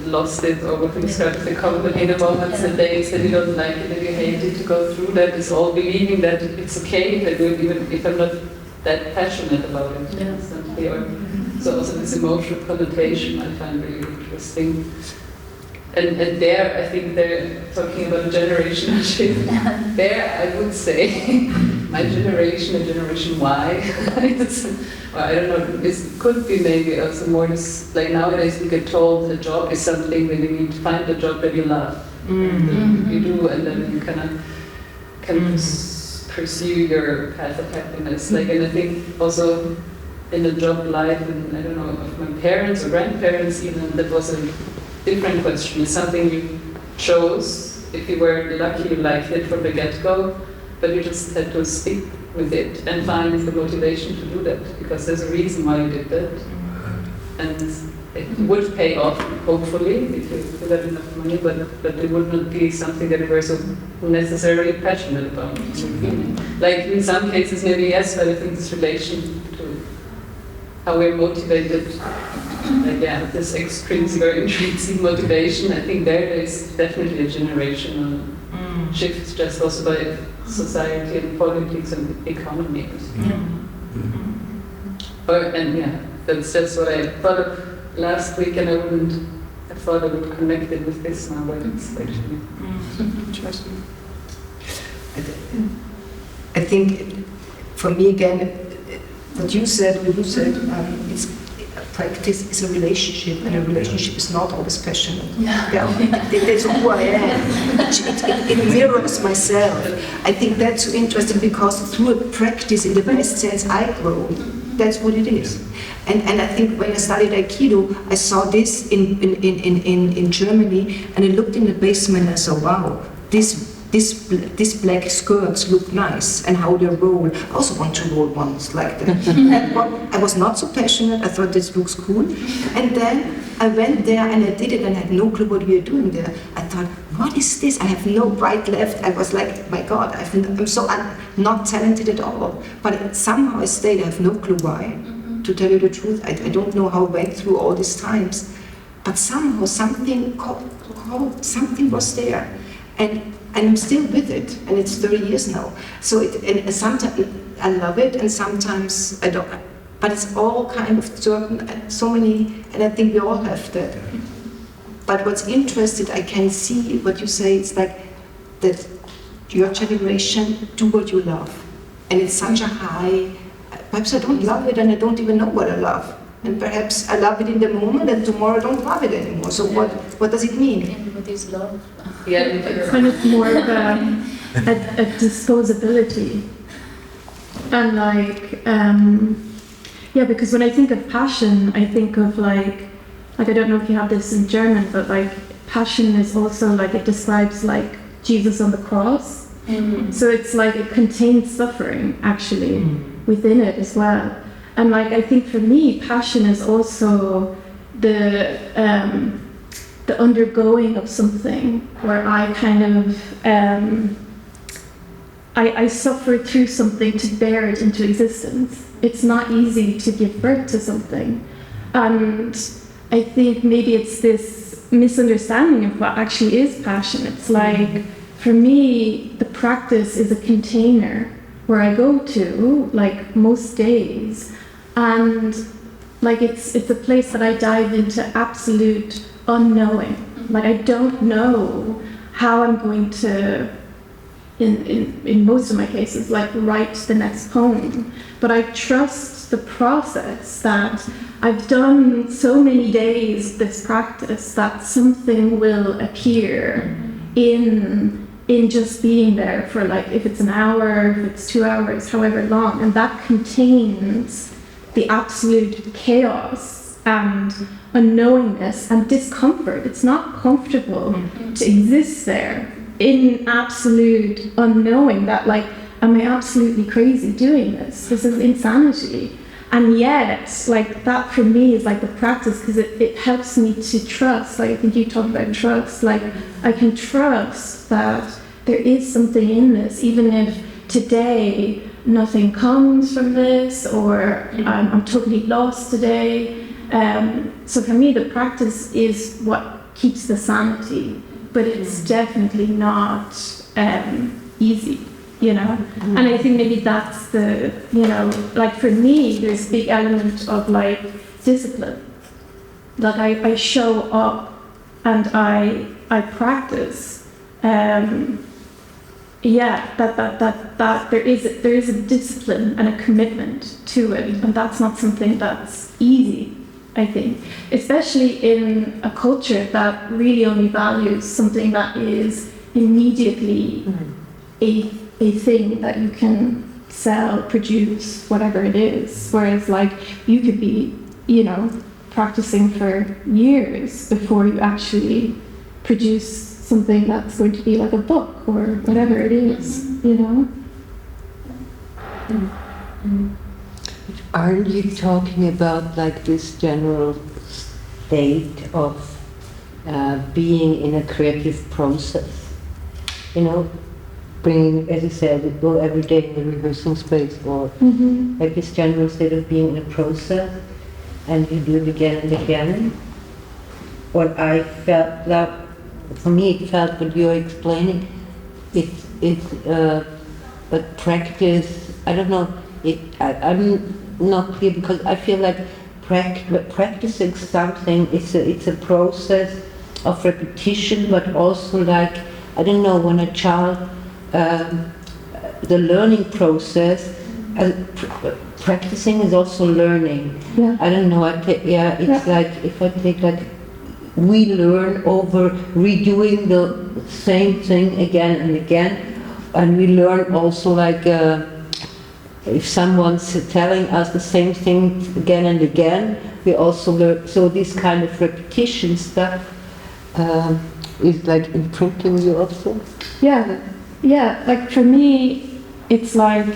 lost it, or what you described as the complicated moments, the days that you don't like it, that you hate it, to go through that is all believing that it's okay if I do it, even if I'm not that passionate about it. So also this emotional connotation I find really interesting. And there, I think they're talking about a generational shift. There, I would say, my generation, and Generation Y, well, I don't know, this could be maybe also more this, like nowadays we get told a job is something that you need to find a job that you love. You do, and then you can pursue your path of happiness. Like, and I think also in the job life, and I don't know, of my parents or grandparents even, that was a different question. It's something you chose. If you were lucky, you liked it from the get-go, but you just had to stick with it and find the motivation to do that, because there's a reason why you did that. And it would pay off, hopefully, if you got enough money, but it would not be something that you were so necessarily passionate about. Like in some cases, maybe yes, but I think this relation to how we're motivated, like this extrinsic or intrinsic motivation, I think there is definitely a generational shift, just also by society and politics and economy. That's just what I thought of last week, and I thought I would connect it with this now, but it's actually interesting. I think for me again, what you said, it's practice is a relationship, and a relationship is not always passionate. That's who I am. It mirrors myself. I think that's so interesting, because through a practice, in the best sense, I grow. That's what it is. And I think when I studied Aikido, I saw this in Germany, and I looked in the basement and I saw, wow, these black skirts look nice, and how they roll. I also want to roll ones like that. I was not so passionate. I thought this looks cool. And then I went there and I did it, and I had no clue what we were doing there. I thought, what is this? I have no right, left. I was like, my God, I'm so not talented at all. But somehow I stayed. I have no clue why. To tell you the truth, I don't know how I went through all these times. But somehow something was there. And I'm still with it, and it's 30 years now. So and sometimes I love it, and sometimes I don't. But it's all kind of certain, so many, and I think we all have that. But what's interesting, I can see what you say. It's like that your generation do what you love, and it's such a high. Perhaps I don't love it, and I don't even know what I love. And perhaps I love it in the moment, and tomorrow I don't love it anymore. So what does it mean? And what is love? It's kind of more of a disposability. And because when I think of passion, I think of like I don't know if you have this in German, but like passion is also like, it describes like Jesus on the cross. So it's like it contains suffering actually within it as well. And like I think for me, passion is also the undergoing of something where I kind of I suffer through something to bear it into existence. It's not easy to give birth to something, and I think maybe it's this misunderstanding of what actually is passion. It's like, for me, the practice is a container where I go to, like most days, and like it's a place that I dive into absolute unknowing. Like I don't know how I'm going to in most of my cases, like write the next poem. But I trust the process, that I've done so many days this practice that something will appear in just being there for, like, if it's an hour, if it's 2 hours, however long, and that contains the absolute chaos and unknowingness and discomfort. It's not comfortable to exist there in absolute unknowing that, like, am I absolutely crazy doing this? This is insanity. And yet, like, that for me is like the practice, because it helps me to trust. Like, I think you talked about trust. Like, I can trust that there is something in this, even if today nothing comes from this, or I'm totally lost today. So for me, the practice is what keeps the sanity, but it's definitely not easy, you know? And I think maybe that's the, you know, like for me, there's a big element of like discipline. Like I show up and I practice. Yeah, that there is a discipline and a commitment to it, and that's not something that's easy, I think, especially in a culture that really only values something that is immediately a thing that you can sell, produce, whatever it is. Whereas, like, you could be, you know, practicing for years before you actually produce something that's going to be like a book or whatever it is, you know? Aren't you talking about like this general state of being in a creative process? You know, bringing, as you said, go every day in the rehearsal space, or like this general state of being in a process, and you do it again and again. What I felt that, for me, it felt what you're explaining, but practice, I don't know, I'm not clear, because I feel like practicing something, it's a process of repetition, but also like, I don't know, when a child, the learning process, practicing is also learning. Yeah. I don't know, it's like, if I take like, we learn over redoing the same thing again and again, and we learn also like if someone's telling us the same thing again and again, we also learn. So this kind of repetition stuff is like imprinting you also. Yeah, like for me, it's like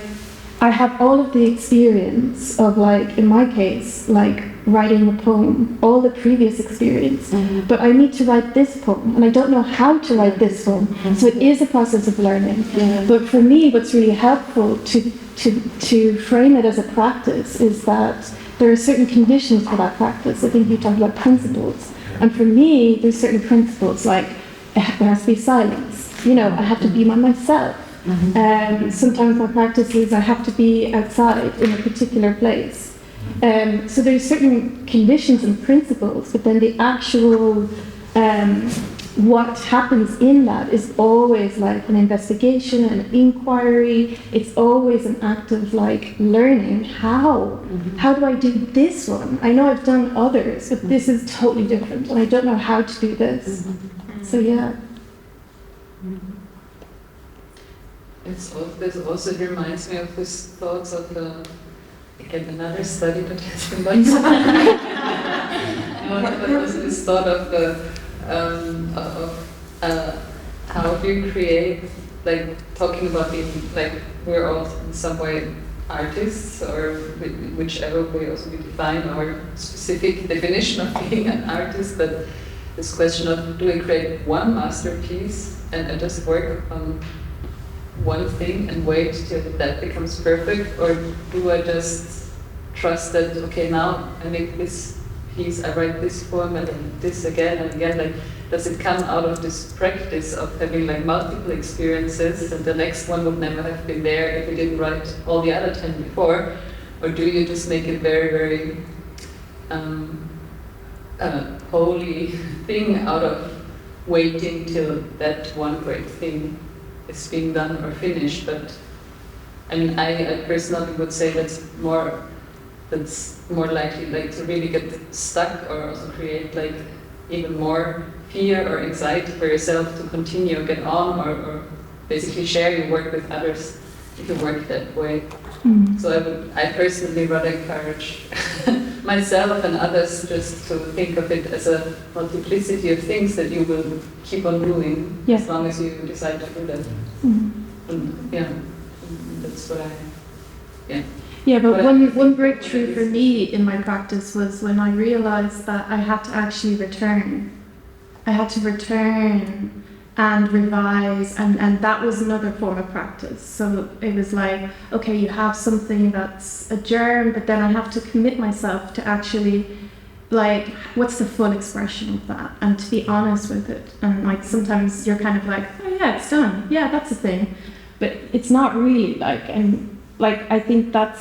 I have all of the experience of, like, in my case, like writing a poem, all the previous experience, but I need to write this poem, and I don't know how to write this poem, so it is a process of learning. But for me, what's really helpful to frame it as a practice is that there are certain conditions for that practice. I think you talked about principles, and for me, there's certain principles, like there has to be silence, you know, I have to be by myself. Sometimes my practice is I have to be outside in a particular place. So there's certain conditions and principles, but then the actual what happens in that is always like an investigation, an inquiry. It's always an act of like learning how do I do this one? I know I've done others, but this is totally different, and I don't know how to do this. So yeah. This also reminds me of this thoughts of again another study that has been done. But also this thought of how do you create, like talking about like we're all in some way artists, or whichever way also we define our specific definition of being an artist, but this question of do we create one masterpiece and just work on one thing and wait till that becomes perfect, or do I just trust that, okay, now I make this piece, I write this poem and then this again and again, like does it come out of this practice of having like multiple experiences, and the next one would never have been there if we didn't write all the other 10 before, or do you just make it very, very holy thing out of waiting till that one great thing is being done or finished. But I mean, I personally would say that's more likely like to really get stuck or also create like even more fear or anxiety for yourself to continue or get on or basically share your work with others if you work that way. So I personally rather encourage myself and others just to think of it as a multiplicity of things that you will keep on doing as long as you decide to do that. And that's what Yeah, but one breakthrough for me in my practice was when I realized that I had to actually return. I had to return and revise, and that was another form of practice. So it was like, okay, you have something that's a germ, but then I have to commit myself to actually, like, what's the full expression of that? And to be honest with it. And like, sometimes you're kind of like, oh yeah, it's done. Yeah, that's a thing. But it's not really like, and like, I think that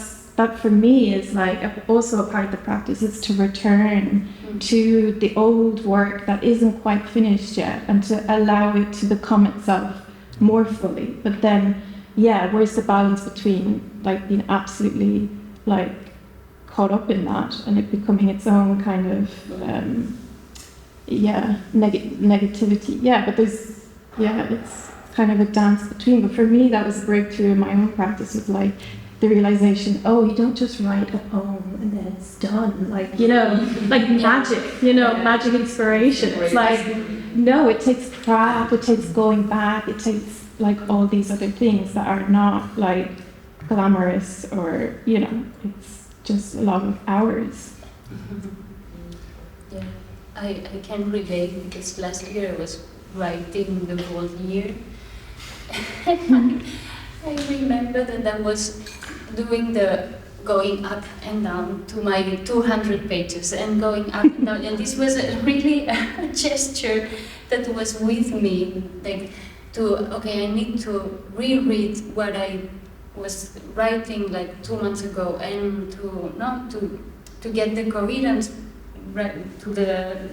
for me is like also a part of the practice is to return to the old work that isn't quite finished yet and to allow it to become itself more fully. But then, where's the balance between like being absolutely like caught up in that and it becoming its own kind of negativity. But there's it's kind of a dance between. But for me, that was a breakthrough in my own practice. Was like the realization, you don't just write a poem and then it's done, like, like magic, magic inspiration. It's like, no, it takes prep, it takes going back, it takes like all these other things that are not like glamorous or, it's just a lot of hours. Yeah, I can relate because last year I was writing the whole year. I remember that I was doing the going up and down to my 200 pages and going up and down, and this was really a gesture that was with me, like I need to reread what I was writing like 2 months ago and to get the coherence right to the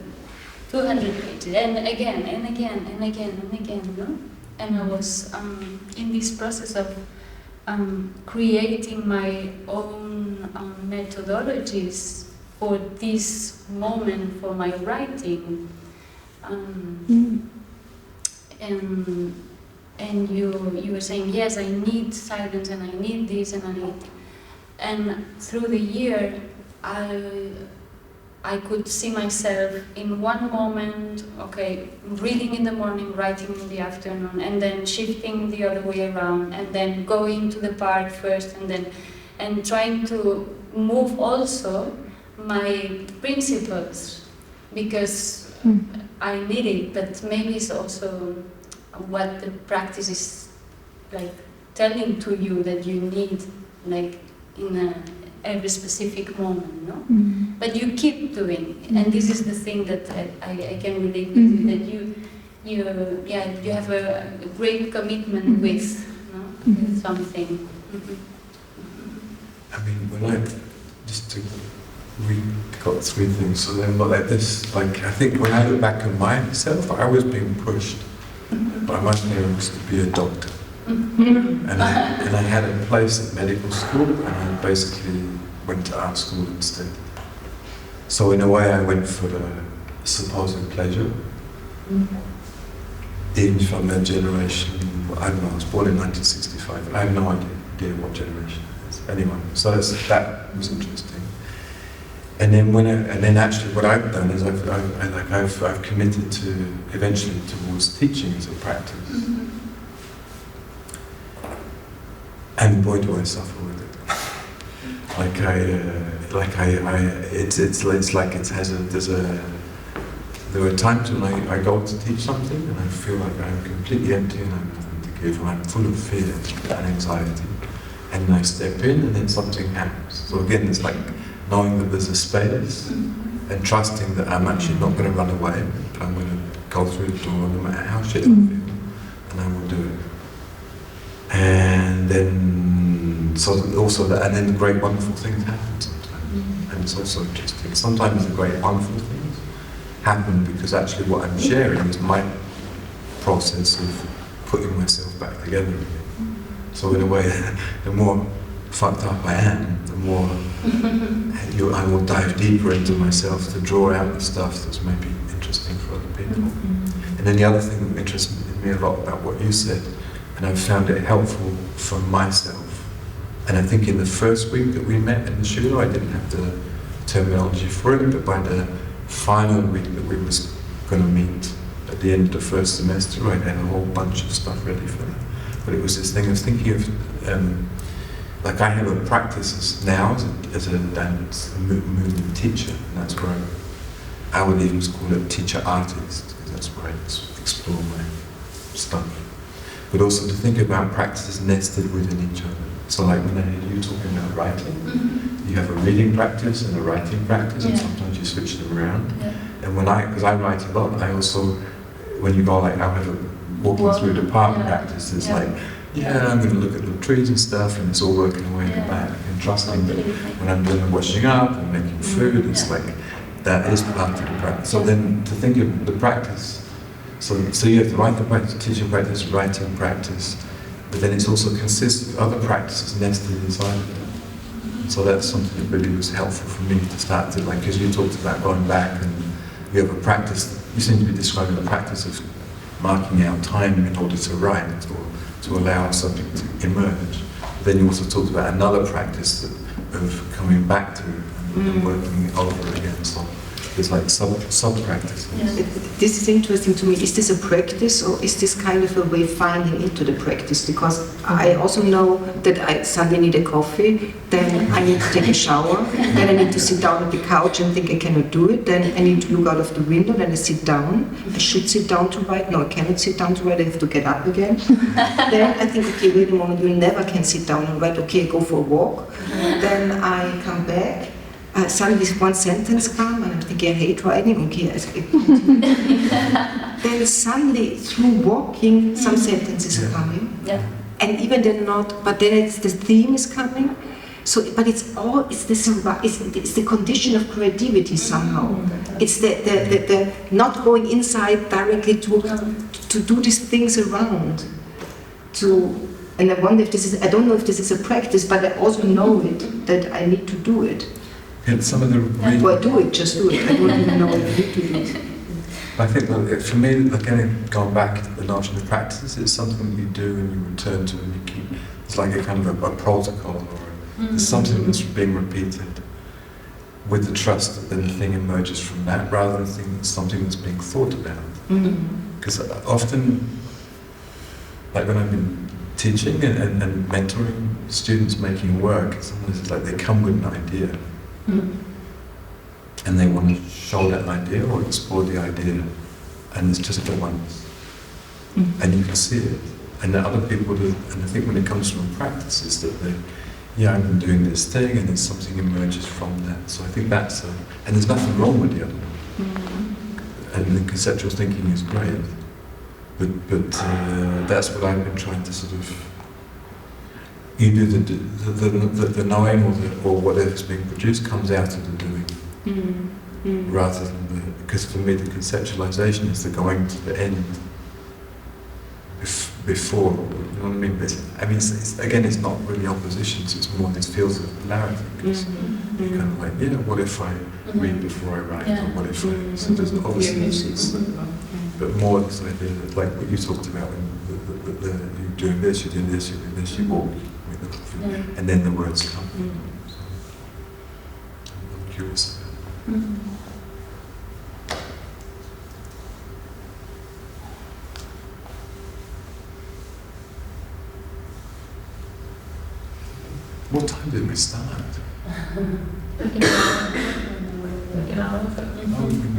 200 pages and again and again and again and again, And I was in this process of creating my own methodologies for this moment for my writing. And you were saying, yes, I need silence and I need this and I need... And through the year, I could see myself in one moment, reading in the morning, writing in the afternoon, and then shifting the other way around, and then going to the park first, and trying to move also my principles, because I need it, but maybe it's also what the practice is like telling to you that you need, like in every specific moment, no? But you keep doing, and this is the thing that I can relate with you, that you have a great commitment with, with something. I mean, when we got three things, so then like this, like I think when I look back at myself, I was being pushed by my parents to be a doctor. And I had a place at medical school, and I basically went to art school instead. So in a way, I went for the supposed pleasure. Even from that generation, I don't know, I was born in 1965, I have no idea what generation it is. Anyway, so that was interesting. And then actually what I've done is I've committed to eventually towards teaching as a practice. And boy, do I suffer with it. There are times when I go to teach something and I feel like I'm completely empty and I have nothing to give, and I'm full of fear and anxiety. And then I step in and then something happens. So again, it's like knowing that there's a space and trusting that I'm actually not going to run away. I'm going to go through the door no matter how shit I feel, and I will do it. And then, and then great wonderful things happen sometimes. And it's also interesting. Sometimes the great wonderful things happen because actually what I'm sharing is my process of putting myself back together again. So in a way, the more fucked up I am, the more I will dive deeper into myself to draw out the stuff that's maybe interesting for other people. And then the other thing that interested me a lot about what you said, and I've found it helpful for myself, and I think in the first week that we met in the SCHULE, I didn't have the terminology for it, but by the final week that we was going to meet at the end of the first semester, I had a whole bunch of stuff ready for that. But it was this thing, I was thinking of, like I have a practice now as a dance movement teacher, and that's where I would even call it teacher artist, because that's where I explore my stuff. But also to think about practices nested within each other. So like when I hear you talking about writing, you have a reading practice and a writing practice, and sometimes you switch them around. And because I write a lot, I also, when you go like, I have a walking through the park practice, it's like, I'm going to look at the trees and stuff, and it's all working away in the back, and trusting that when I'm doing the washing up and making food, it's like, that is part of the practice. So then to think of the practice, so you have the writing practice, teaching practice, writing practice, but then it's also consists of other practices nested inside of it. So that's something that really was helpful for me to start to, like, because you talked about going back and you have a practice, you seem to be describing the practice of marking out time in order to write or to allow something to emerge. But then you also talked about another practice of coming back to and working over again. So there's like sub-practice. This is interesting to me. Is this a practice or is this kind of a way of finding into the practice? Because I also know that I suddenly need a coffee, then I need to take a shower, then I need to sit down on the couch and think I cannot do it, then I need to look out of the window, then I sit down. I should sit down to write. No, I cannot sit down to write, I have to get up again. Then I think, okay, wait a moment, you never can sit down and write. Okay, go for a walk. Then I come back. Suddenly one sentence comes, and I'm thinking, I hate writing, okay, then suddenly, through walking, some sentences are coming. And even they're not, but then it's the theme is coming. So, but it's the condition of creativity somehow. It's the not going inside directly to do these things around. And I wonder if this is, I don't know if this is a practice, but I also know it, that I need to do it. And some of the well, do it, just do it. I don't even know what I need to do. I think for me, again, going back to the notion of practice, it's something you do and you return to and you keep. It's like a kind of a protocol or it's something that's being repeated with the trust that then the thing emerges from that rather than something that's being thought about. Because often, like when I've been teaching and mentoring students making work, sometimes it's like they come with an idea. And they want to show that idea or explore the idea, and it's just the once, and you can see it. And the other people do, and I think when it comes from practice, is that I've been doing this thing, and then something emerges from that. So I think that's and there's nothing wrong with the other one. And the conceptual thinking is great, but that's what I've been trying to sort of. You do the knowing or whatever's being produced comes out of the doing, rather than because for me the conceptualization is the going to the end before. You know what I mean? It's not really oppositions. It's more this feels of polarity. Because you're kind of like, what if I read before I write, or what if I? So there's obviously, but more this idea that, like what you talked about, when you're doing this, you're doing this, you're doing this, you walk. And then the words come. So, I'm curious about that. What time did we start?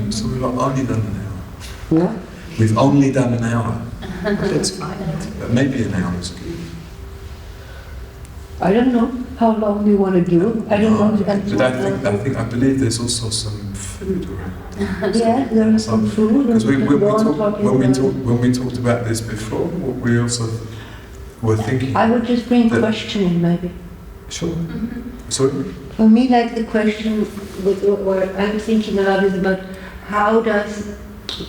So we've only done an hour. Yeah? We've only done an hour. That's fine. But maybe an hour is good. I don't know how long you want to do. I don't know. But I believe there's also some food around. Yeah, there is some food. Because when we talked about this before, we also were thinking. I would just bring questioning maybe. Sure. Sorry. For me, like the question, what I'm thinking a lot is about how does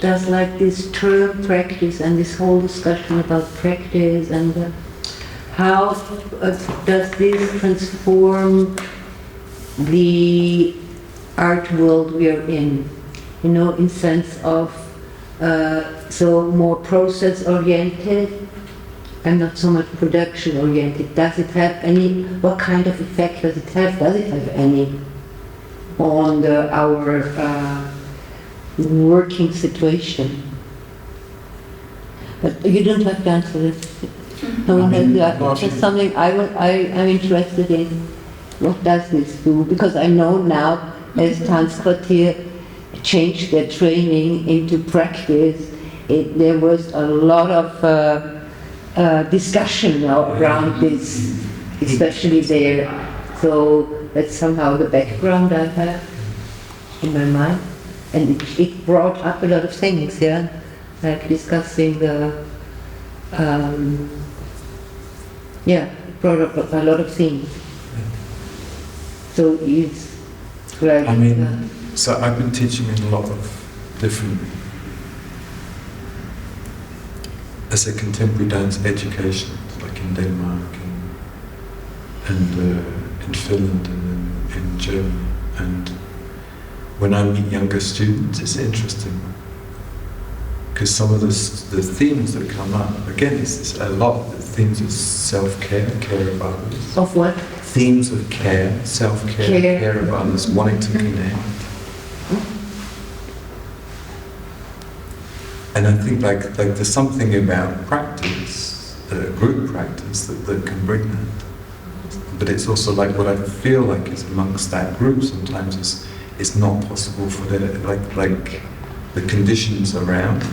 does like this term practice and this whole discussion about practice and how does this transform the art world we are in? You know, in sense of so more process oriented and not so much production oriented. Does it have any? What kind of effect does it have? Does it have any on our working situation? But you don't have to answer this. Just something I'm interested in. What does this do? Because I know now, as Tanzquartier changed their training into practice, there was a lot of discussion now around this, especially there. So that's somehow the background I have in my mind. And it brought up a lot of things, yeah, like discussing the, it brought up a lot of things. So it's like... I mean, so I've been teaching in a lot of different, as a contemporary dance education, like in Denmark and in Finland and in Germany. And when I meet younger students, it's interesting because some of the themes that come up, again, it's a lot of the themes of self-care, care of others. Of what? Themes of care, self-care, care of others, wanting to connect. And I think like there's something about practice, group practice, that can bring that. But it's also like what I feel like is amongst that group sometimes it's not possible for them, like the conditions around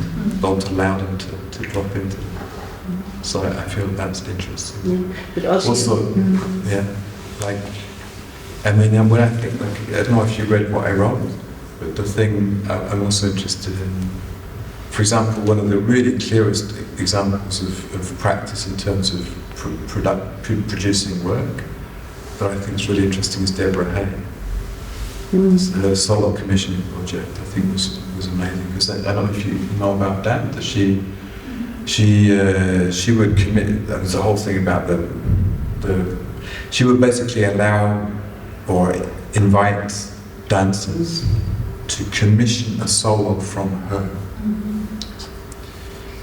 don't allow them to drop into it. So I feel that's interesting. Yeah. But also, like, I mean, when I think, like, I don't know if you read what I wrote, but the thing I'm also interested in, for example, one of the really clearest examples of practice in terms of producing work that I think is really interesting is Deborah Hay. Her solo commissioning project, I think, was amazing, because I don't know if you know about that she would commit. That was the whole thing about she would basically allow or invite dancers to commission a solo from her.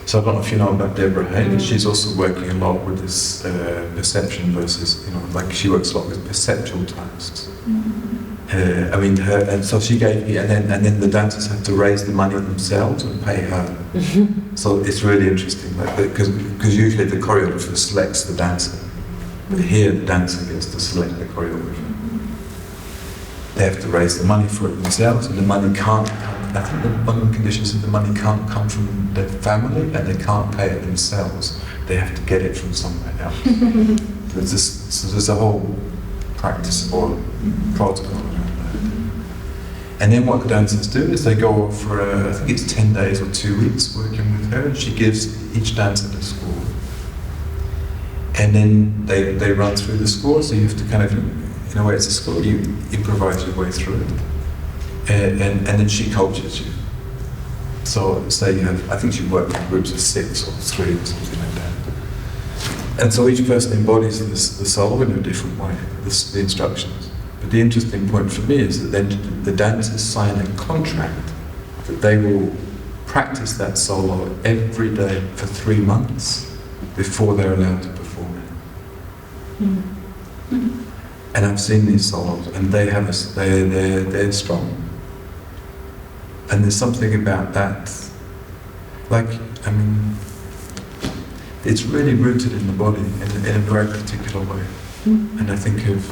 So I don't know if you know about Deborah Hay, but she's also working a lot with this perception versus, like she works a lot with perceptual tasks. And so she gave me, and then the dancers have to raise the money themselves and pay her. So it's really interesting, because usually the choreographer selects the dancer, but here the dancer gets to select the choreographer. They have to raise the money for it themselves, and the money can't come. I think one of the conditions is the money can't come from their family, and they can't pay it themselves. They have to get it from somewhere else. So there's a whole practice or protocol around that. And then what the dancers do is they go off for I think it's 10 days or 2 weeks working with her, and she gives each dancer the score. And then they run through the score, so you have to kind of, in a way it's a score, you improvise your way through it. And then she coaches you. So say you have, I think she worked in groups of 6 or 3 or something like that. And so each person embodies the solo in a different way, the instructions. But the interesting point for me is that then the dancers sign a contract that they will practice that solo every day for 3 months before they're allowed to perform it. Mm-hmm. And I've seen these solos, and they're strong. And there's something about that, like, I mean, it's really rooted in the body in a very particular way. And I think of,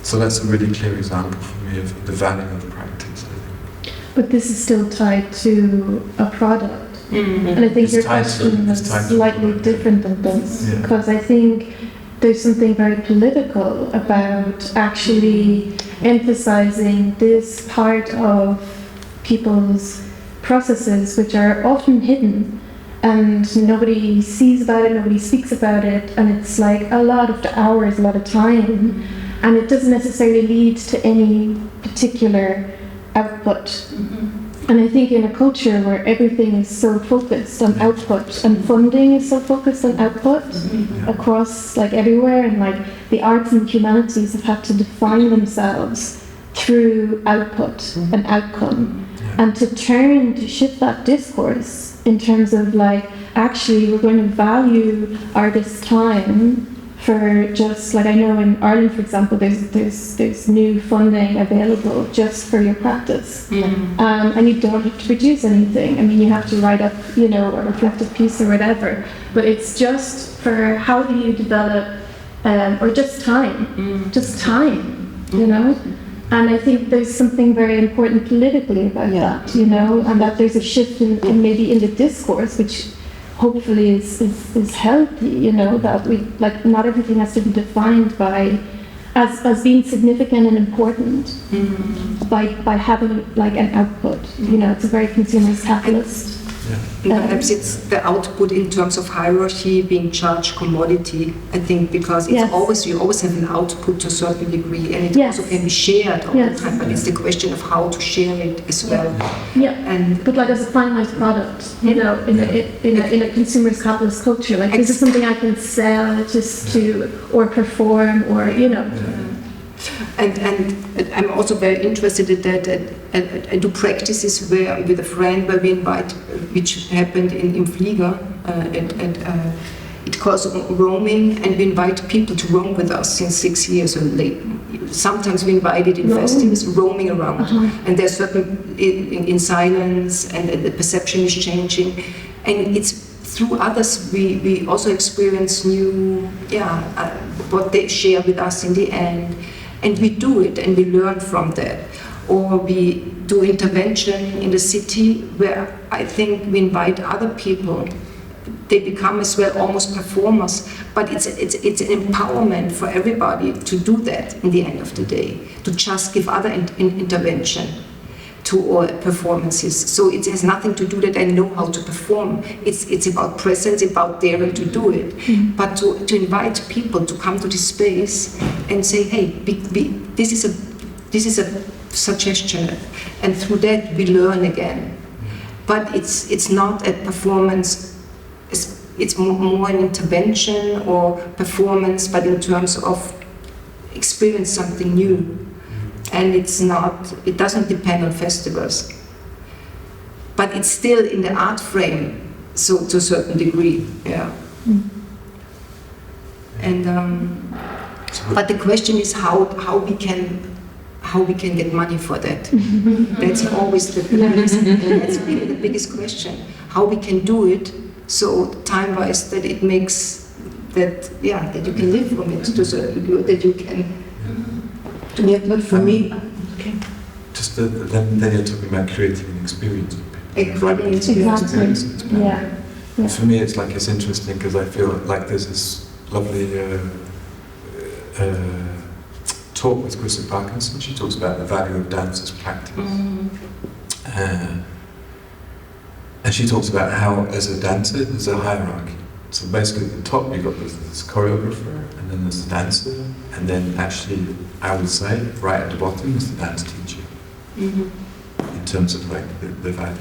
so that's a really clear example for me of the value of practice, I think. But this is still tied to a product. Mm-hmm. And I think your question is slightly different than this, because I think there's something very political about actually emphasizing this part of people's processes, which are often hidden, and nobody sees about it, nobody speaks about it, and it's like a lot of hours, a lot of time, and it doesn't necessarily lead to any particular output. And I think in a culture where everything is so focused on output and funding is so focused on output across like everywhere, and like the arts and humanities have had to define themselves through output and outcome, and to shift that discourse in terms of like, actually we're going to value artists' time for just, like I know in Ireland, for example, there's new funding available just for your practice. And you don't have to produce anything. I mean, you have to write up, you know, a reflective piece or whatever, but it's just for how do you develop, or just time, you know? And I think there's something very important politically about that, you know, and that there's a shift in maybe in the discourse, which hopefully is healthy, you know, that we, like, not everything has to be defined by, as being significant and important by having, like, an output, you know, it's a very consumerist capitalist. Perhaps it's the output in terms of hierarchy being charged commodity, I think, because it's always, you always have an output to a certain degree, and it also can be shared all the time, but it's the question of how to share it as well. But like as a finalized product, you know, in a consumerist capitalist culture, like this is something I can sell just to, or perform, or, you know. And I'm also very interested in that, I do practices where, with a friend, where we invite, which happened in Vilar, it calls roaming, and we invite people to roam with us since 6 years or late. Sometimes we invited in festivals, roaming around, and there's certain, in silence, and the perception is changing, and it's through others we also experience new, what they share with us in the end. And we do it, and we learn from that. Or we do intervention in the city, where I think we invite other people. They become as well almost performers, but it's an empowerment for everybody to do that in the end of the day, to just give other intervention to all performances. So it has nothing to do that I know how to perform. It's about presence, about daring to do it. But to invite people to come to this space and say, hey, this is a suggestion, and through that we learn again. But it's not a performance. It's more an intervention or performance, but in terms of experience something new. And it doesn't depend on festivals. But it's still in the art frame, so to a certain degree, And but the question is how we can get money for that. That's always that's really the biggest question. How we can do it so time-wise that it makes that you can live from it, that you can. But for me, just then you're talking about creating an experience. Exactly. For me, it's interesting because I feel like there's this lovely talk with Christina Parkinson. She talks about the value of dance as practice, and she talks about how, as a dancer, there's a hierarchy. So basically, at the top you've got this choreographer, and then there's the dancer, and then actually, I would say, right at the bottom is the dance teacher, in terms of like the value.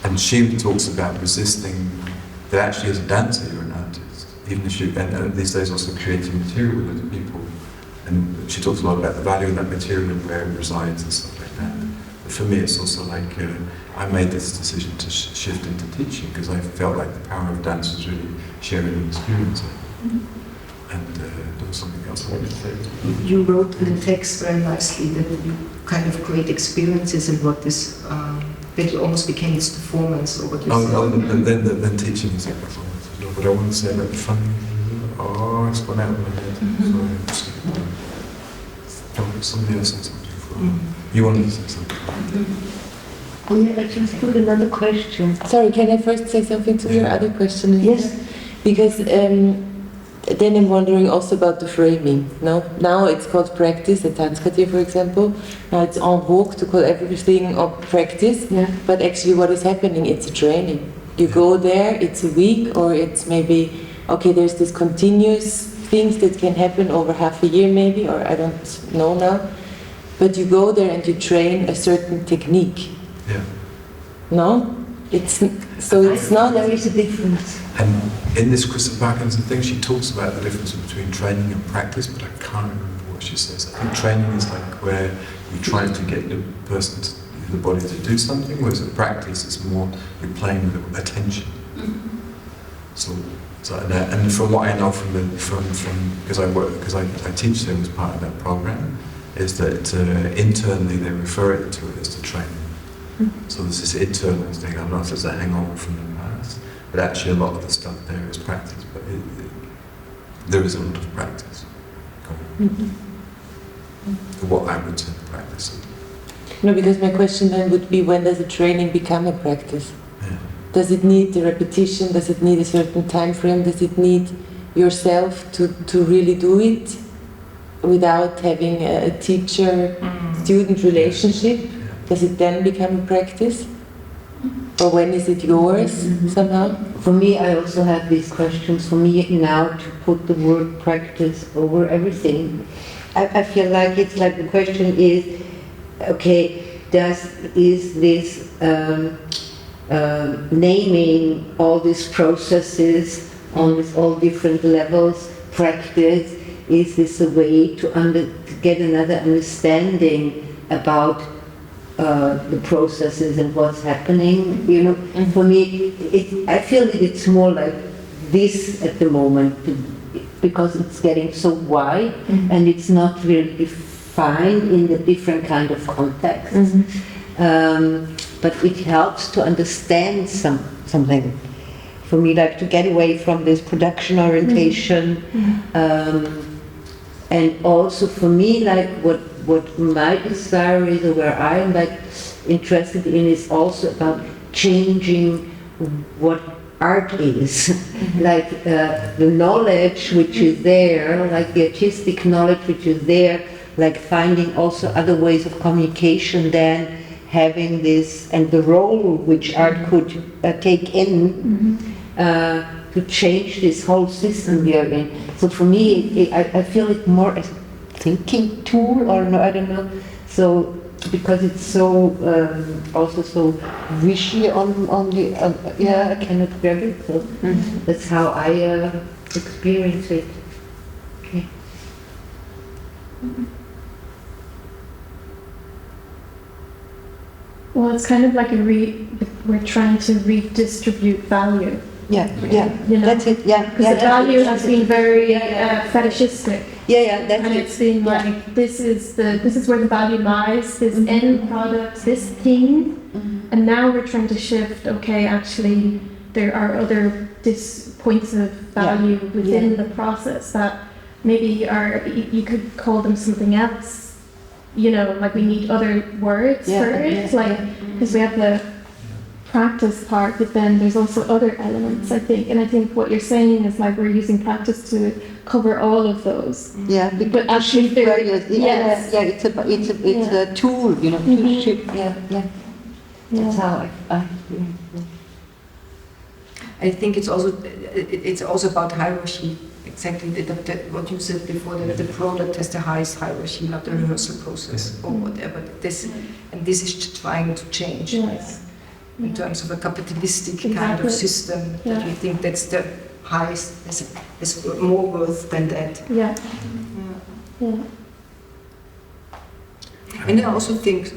And she talks about resisting that actually as a dancer you're an artist, even if you, and these days also creating material with other people. And she talks a lot about the value of that material and where it resides and stuff like that. But for me, it's also like I made this decision to shift into teaching because I felt like the power of dance was really sharing an experience. And there was something else I wanted to say. You wrote in the text very nicely that you kind of create experiences and what this, that you almost became this performance or what you said. Then teaching is a performance. What I want to say about the funding, it's gone out of my head. So somebody else said something for you wanted to say something. Oh yeah, I just put another question. Sorry, can I first say something to your other question? Yes. Because then I'm wondering also about the framing. Now it's called practice at Atelier, for example. Now it's en vogue to call everything of practice, but actually what is happening, it's a training. You go there, it's a week, or it's maybe, okay, there's this continuous things that can happen over half a year maybe, or I don't know now. but you go there and you train a certain technique. Yeah. No? It's not. There is a difference. And in this Christopher Parkinson thing, she talks about the difference between training and practice, but I can't remember what she says. I think training is like where you try to get the person, the body to do something, whereas a practice is more you're playing with attention. So and from what I know from because I teach them as part of that program, is that internally they refer to it as the training. So there's this internal thing. I don't know if there's a hangover from the past, but actually a lot of the stuff there is practice. But there is a lot of practice. What I would say practice. No, because my question then would be, when does a training become a practice? Yeah. Does it need the repetition? Does it need a certain time frame? Does it need yourself to really do it without having a teacher-student relationship? Does it then become a practice? Or when is it yours, somehow? For me, I also have these questions. For me now, to put the word practice over everything, I feel like it's like the question is, okay, is this naming all these processes on all different levels practice? Is this a way to get another understanding about the processes and what's happening? You know, for me, I feel that it's more like this at the moment, because it's getting so wide and it's not really defined in the different kind of contexts. But it helps to understand something. For me, like to get away from this production orientation, and also for me, like what my desire is, or where I'm like interested in, is also about changing what art is. Like the knowledge which is there, like the artistic knowledge which is there, like finding also other ways of communication than having this, and the role which art could take in to change this whole system we are in. So for me, I feel it more as a thinking tool, or no, I don't know. So because it's so also so wishy on the I cannot grab it. So that's how I experience it. Okay. Well, it's kind of like we're trying to redistribute value. Yeah, You know? that's it. Yeah, Because the value has been very fetishistic. that's And it. it's been like, this is where the value lies, this end product, this thing. And now we're trying to shift, okay, actually there are other points of value within the process that maybe you could call them something else. You know, like we need other words for it, like, because we have the practice part, but then there's also other elements, I think. And I think what you're saying is like we're using practice to cover all of those. Yeah, but actually, it's a tool, you know, to shift. That's how I think it's also about hierarchy. Exactly what you said before, that the product has the highest hierarchy, not the rehearsal process or whatever. This is trying to change. Yes. In terms of a capitalistic kind of system, that we think that's the highest, is more worth than that. Yeah. And I also think,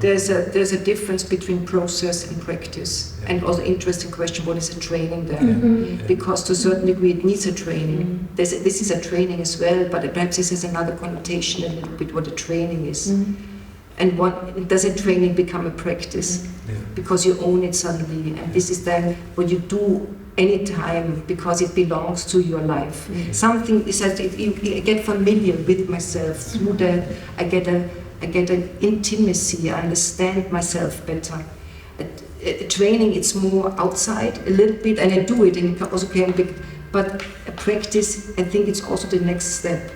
there's a difference between process and practice, and also interesting question, what is a training then? Because to a certain degree it needs a training. This is a training as well, but perhaps this has another connotation a little bit what a training is. And does a training become a practice? Because you own it suddenly, and this is then what you do anytime because it belongs to your life. Something is that I get familiar with myself through that. I get an intimacy. I understand myself better. A training, it's more outside a little bit, and I do it, and it also can be. But a practice, I think it's also the next step.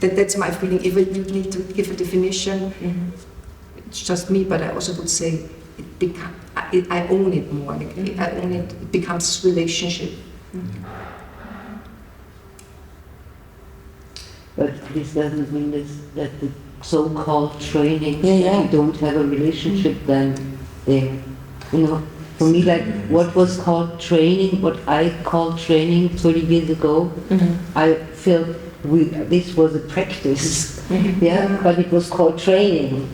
That's my feeling. If we need to give a definition, it's just me, but I also would say I own it more. I own it. It becomes relationship. But this doesn't mean that so-called training. Yeah. You don't have a relationship then there. You know, for me, like what was called training, what I called training 30 years ago, I felt this was a practice, but it was called training.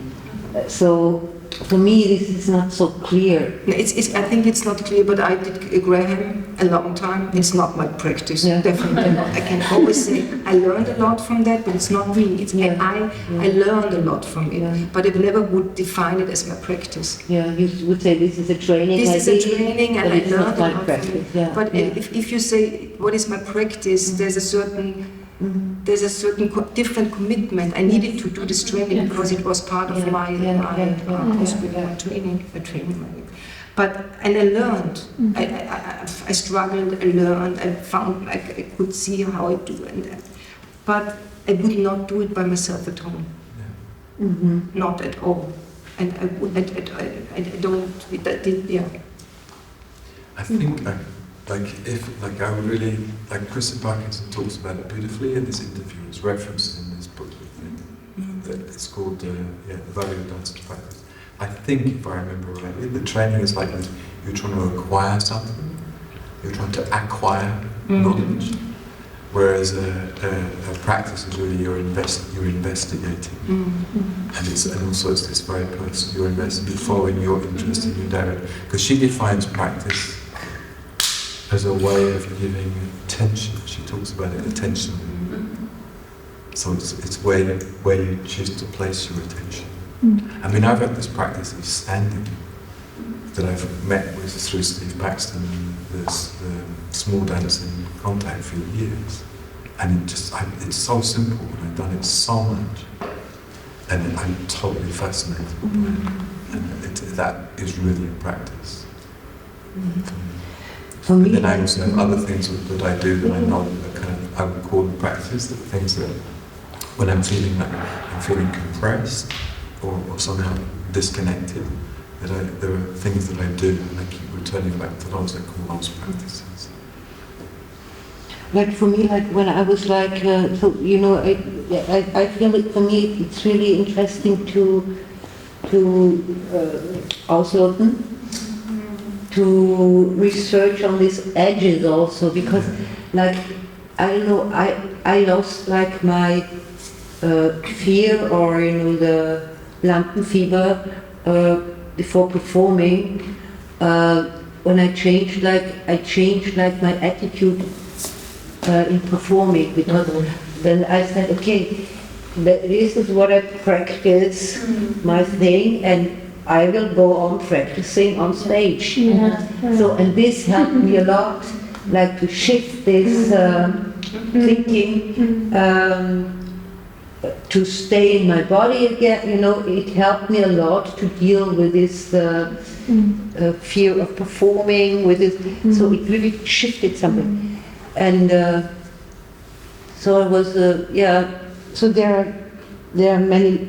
So for me, this is not so clear. I think it's not clear, but I did Graham a long time. It's not my practice, definitely not. I can always say I learned a lot from that, but it's not really. I learned a lot from it, but I never would define it as my practice. Yeah, you would say this is a training. This is a training, and I learned a lot practice. from it. Yeah, but if you say what is my practice, there's a certain different commitment. I needed to do this training because it was part of my training. But I learned. I struggled. I learned. I found like I could see how I do it. But I would not do it by myself at home. Not at all. And I would. I don't. I think I would really like Christina Parkinson talks about it beautifully in this interview. It's referenced in this booklet. It's called The Value of Dance to Practice. I think, if I remember rightly, the training is like you're trying to acquire something. You're trying to acquire knowledge, whereas a practice is really you're investigating, and also it's this very personal. You're investigating, you're following your interest in your direction. Because she defines practice as a way of giving attention. She talks about it, attention. So it's where you choose to place your attention. I mean, I've had this practice of standing that I've met with through Steve Paxton, the small dancing contact for years, and it's so simple, and I've done it so much, and I'm totally fascinated by it, and that is really a practice. For me, and then I also have other things that I do that I know that I would call them practice, the things that when I'm feeling like I'm feeling compressed or somehow disconnected, there are things that I do and I keep returning back to those. I call those practices. Like for me, like when I was like, I feel like for me it's really interesting to ausloten, to research on these edges also, because like I don't know, I lost like my fear or the Lampenfieber before performing when I changed like my attitude in performing, because then I said, okay, this is what I practice, my thing, and I will go on practicing on stage. So, and this helped me a lot, like to shift this thinking, to stay in my body again. It helped me a lot to deal with this fear of performing, with it. So it really shifted something. And so I was, so there are many,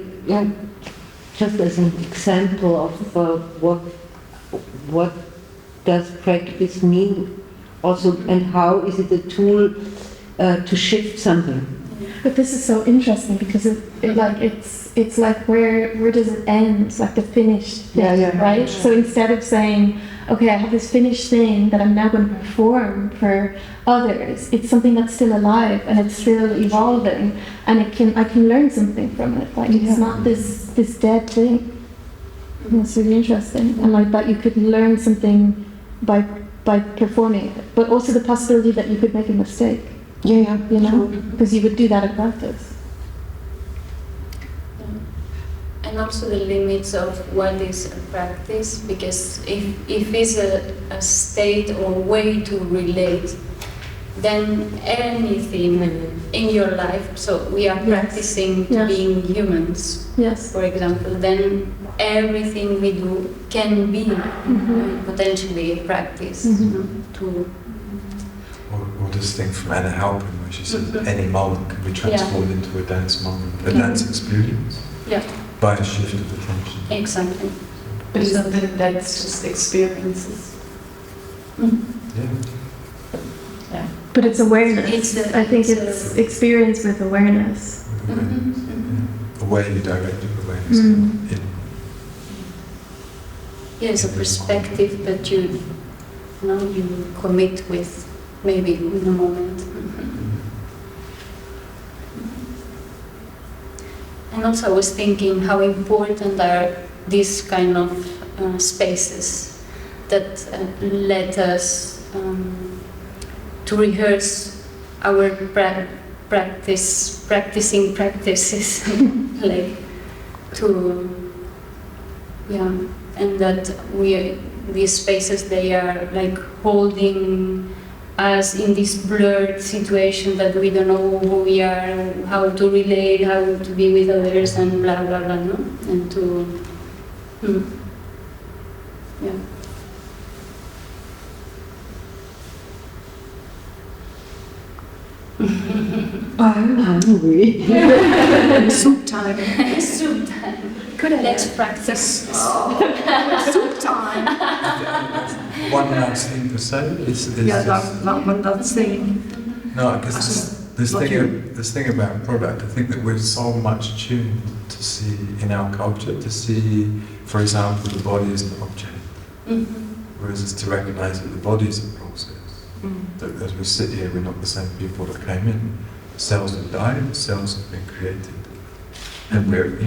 just as an example of what does practice mean also, and how is it a tool to shift something. But this is so interesting because it's like where does it end? It's like the finished thing, right? So instead of saying, okay, I have this finished thing that I'm now going to perform for others, it's something that's still alive and it's still evolving, and I can learn something from it. Like it's not this dead thing. And it's really interesting, and like that you could learn something by performing it, but also the possibility that you could make a mistake. Because you would do that in practice. And also the limits of what is a practice, because if it's a state or way to relate, then anything in your life, so we are practicing being humans, for example, then everything we do can be potentially a practice to. Or this thing from Anna Halpin where she says that any moment can be transformed into a dance moment, a dance experience, by a shift of attention. Exactly. But isn't that's just experiences? Yeah. But it's awareness. I think it's experience with awareness. way, directive awareness in. Yes, a perspective that you commit with, maybe in a moment. And also I was thinking how important are these kind of spaces that let us to rehearse our practicing practices, like to, and that these spaces, they are like holding us in this blurred situation that we don't know who we are, how to relate, how to be with others, and blah blah blah, no? And to, I'm hungry. Soup time. Soup time. Let's practice. Soup time. One last thing to say is one last thing. No, because this thing about product, I think that we're so much tuned to see in our culture, to see, for example, the body as an object, whereas it's to recognize that the body is a process. That as we sit here, we're not the same people that came in. Cells have died, cells have been created, and we're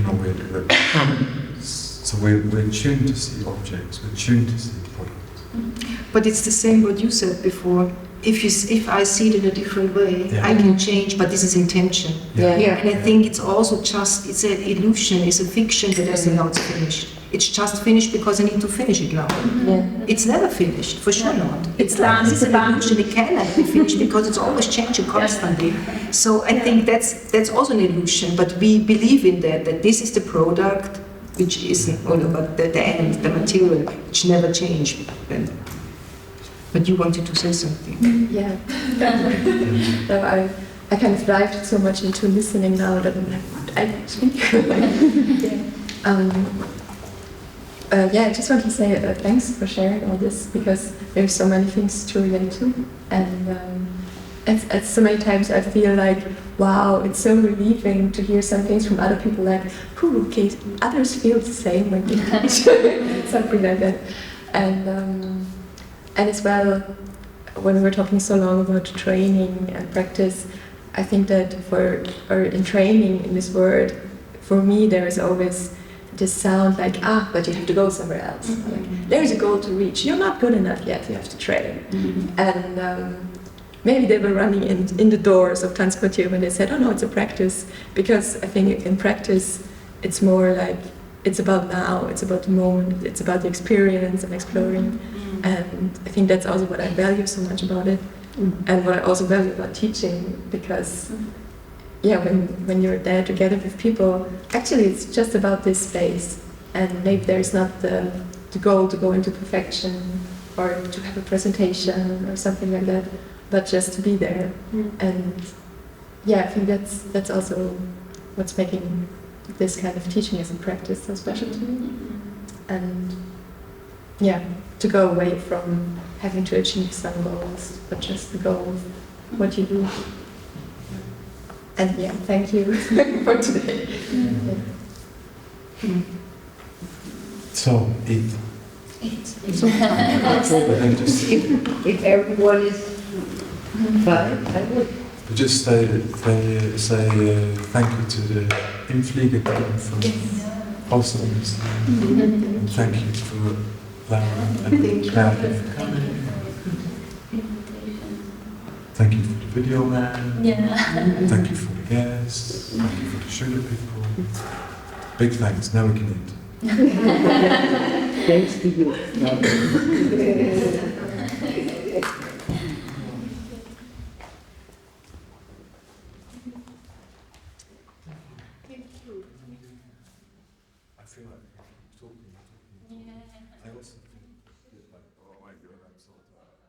tuned to see objects, we're tuned to see products. But it's the same what you said before. If I see it in a different way, I can change, but this is intention. And I think it's also it's an illusion, it's a fiction that I say now it's finished. It's just finished because I need to finish it now. It's never finished, for sure not. It's like this is an illusion, it cannot be finished because it's always changing constantly. So I think that's also an illusion, but we believe in that this is the product, which isn't, but the end, the material, which never change. But you wanted to say something. Yeah. No, I kind of dived so much into listening now that I'm like, what I speak. I just want to say thanks for sharing all this, because there's so many things to relate to, and so many times I feel like, wow, it's so relieving to hear some things from other people, like, okay, others feel the same when you teach, something like that, and as well, when we were talking so long about training and practice, I think that in training in this word, for me there is always this sound like, but you have to go somewhere else. Like, there's a goal to reach. You're not good enough yet. You have to train. And maybe they were running in the doors of Tanzkultur when they said, oh no, it's a practice. Because I think in practice, it's more like, it's about now, it's about the moment, it's about the experience and exploring. And I think that's also what I value so much about it. And what I also value about teaching, because when you're there together with people, actually it's just about this space, and maybe there's not the goal to go into perfection or to have a presentation or something like that, but just to be there. And I think that's also what's making this kind of teaching as a practice so special to me. And to go away from having to achieve some goals, but just to go with what you do. And thank you for today. So, eat. If everyone is fine, I would. Just say thank you to the Inflieger team for hosting this. And thank you for Lara and Claudia for coming. Thank you for the video man. Thank you for the guests. Thank you for the SCHULE people. Big thanks. Now we can eat. Thanks to you. I feel like talking. I also feel like, oh my God, I'm so tired.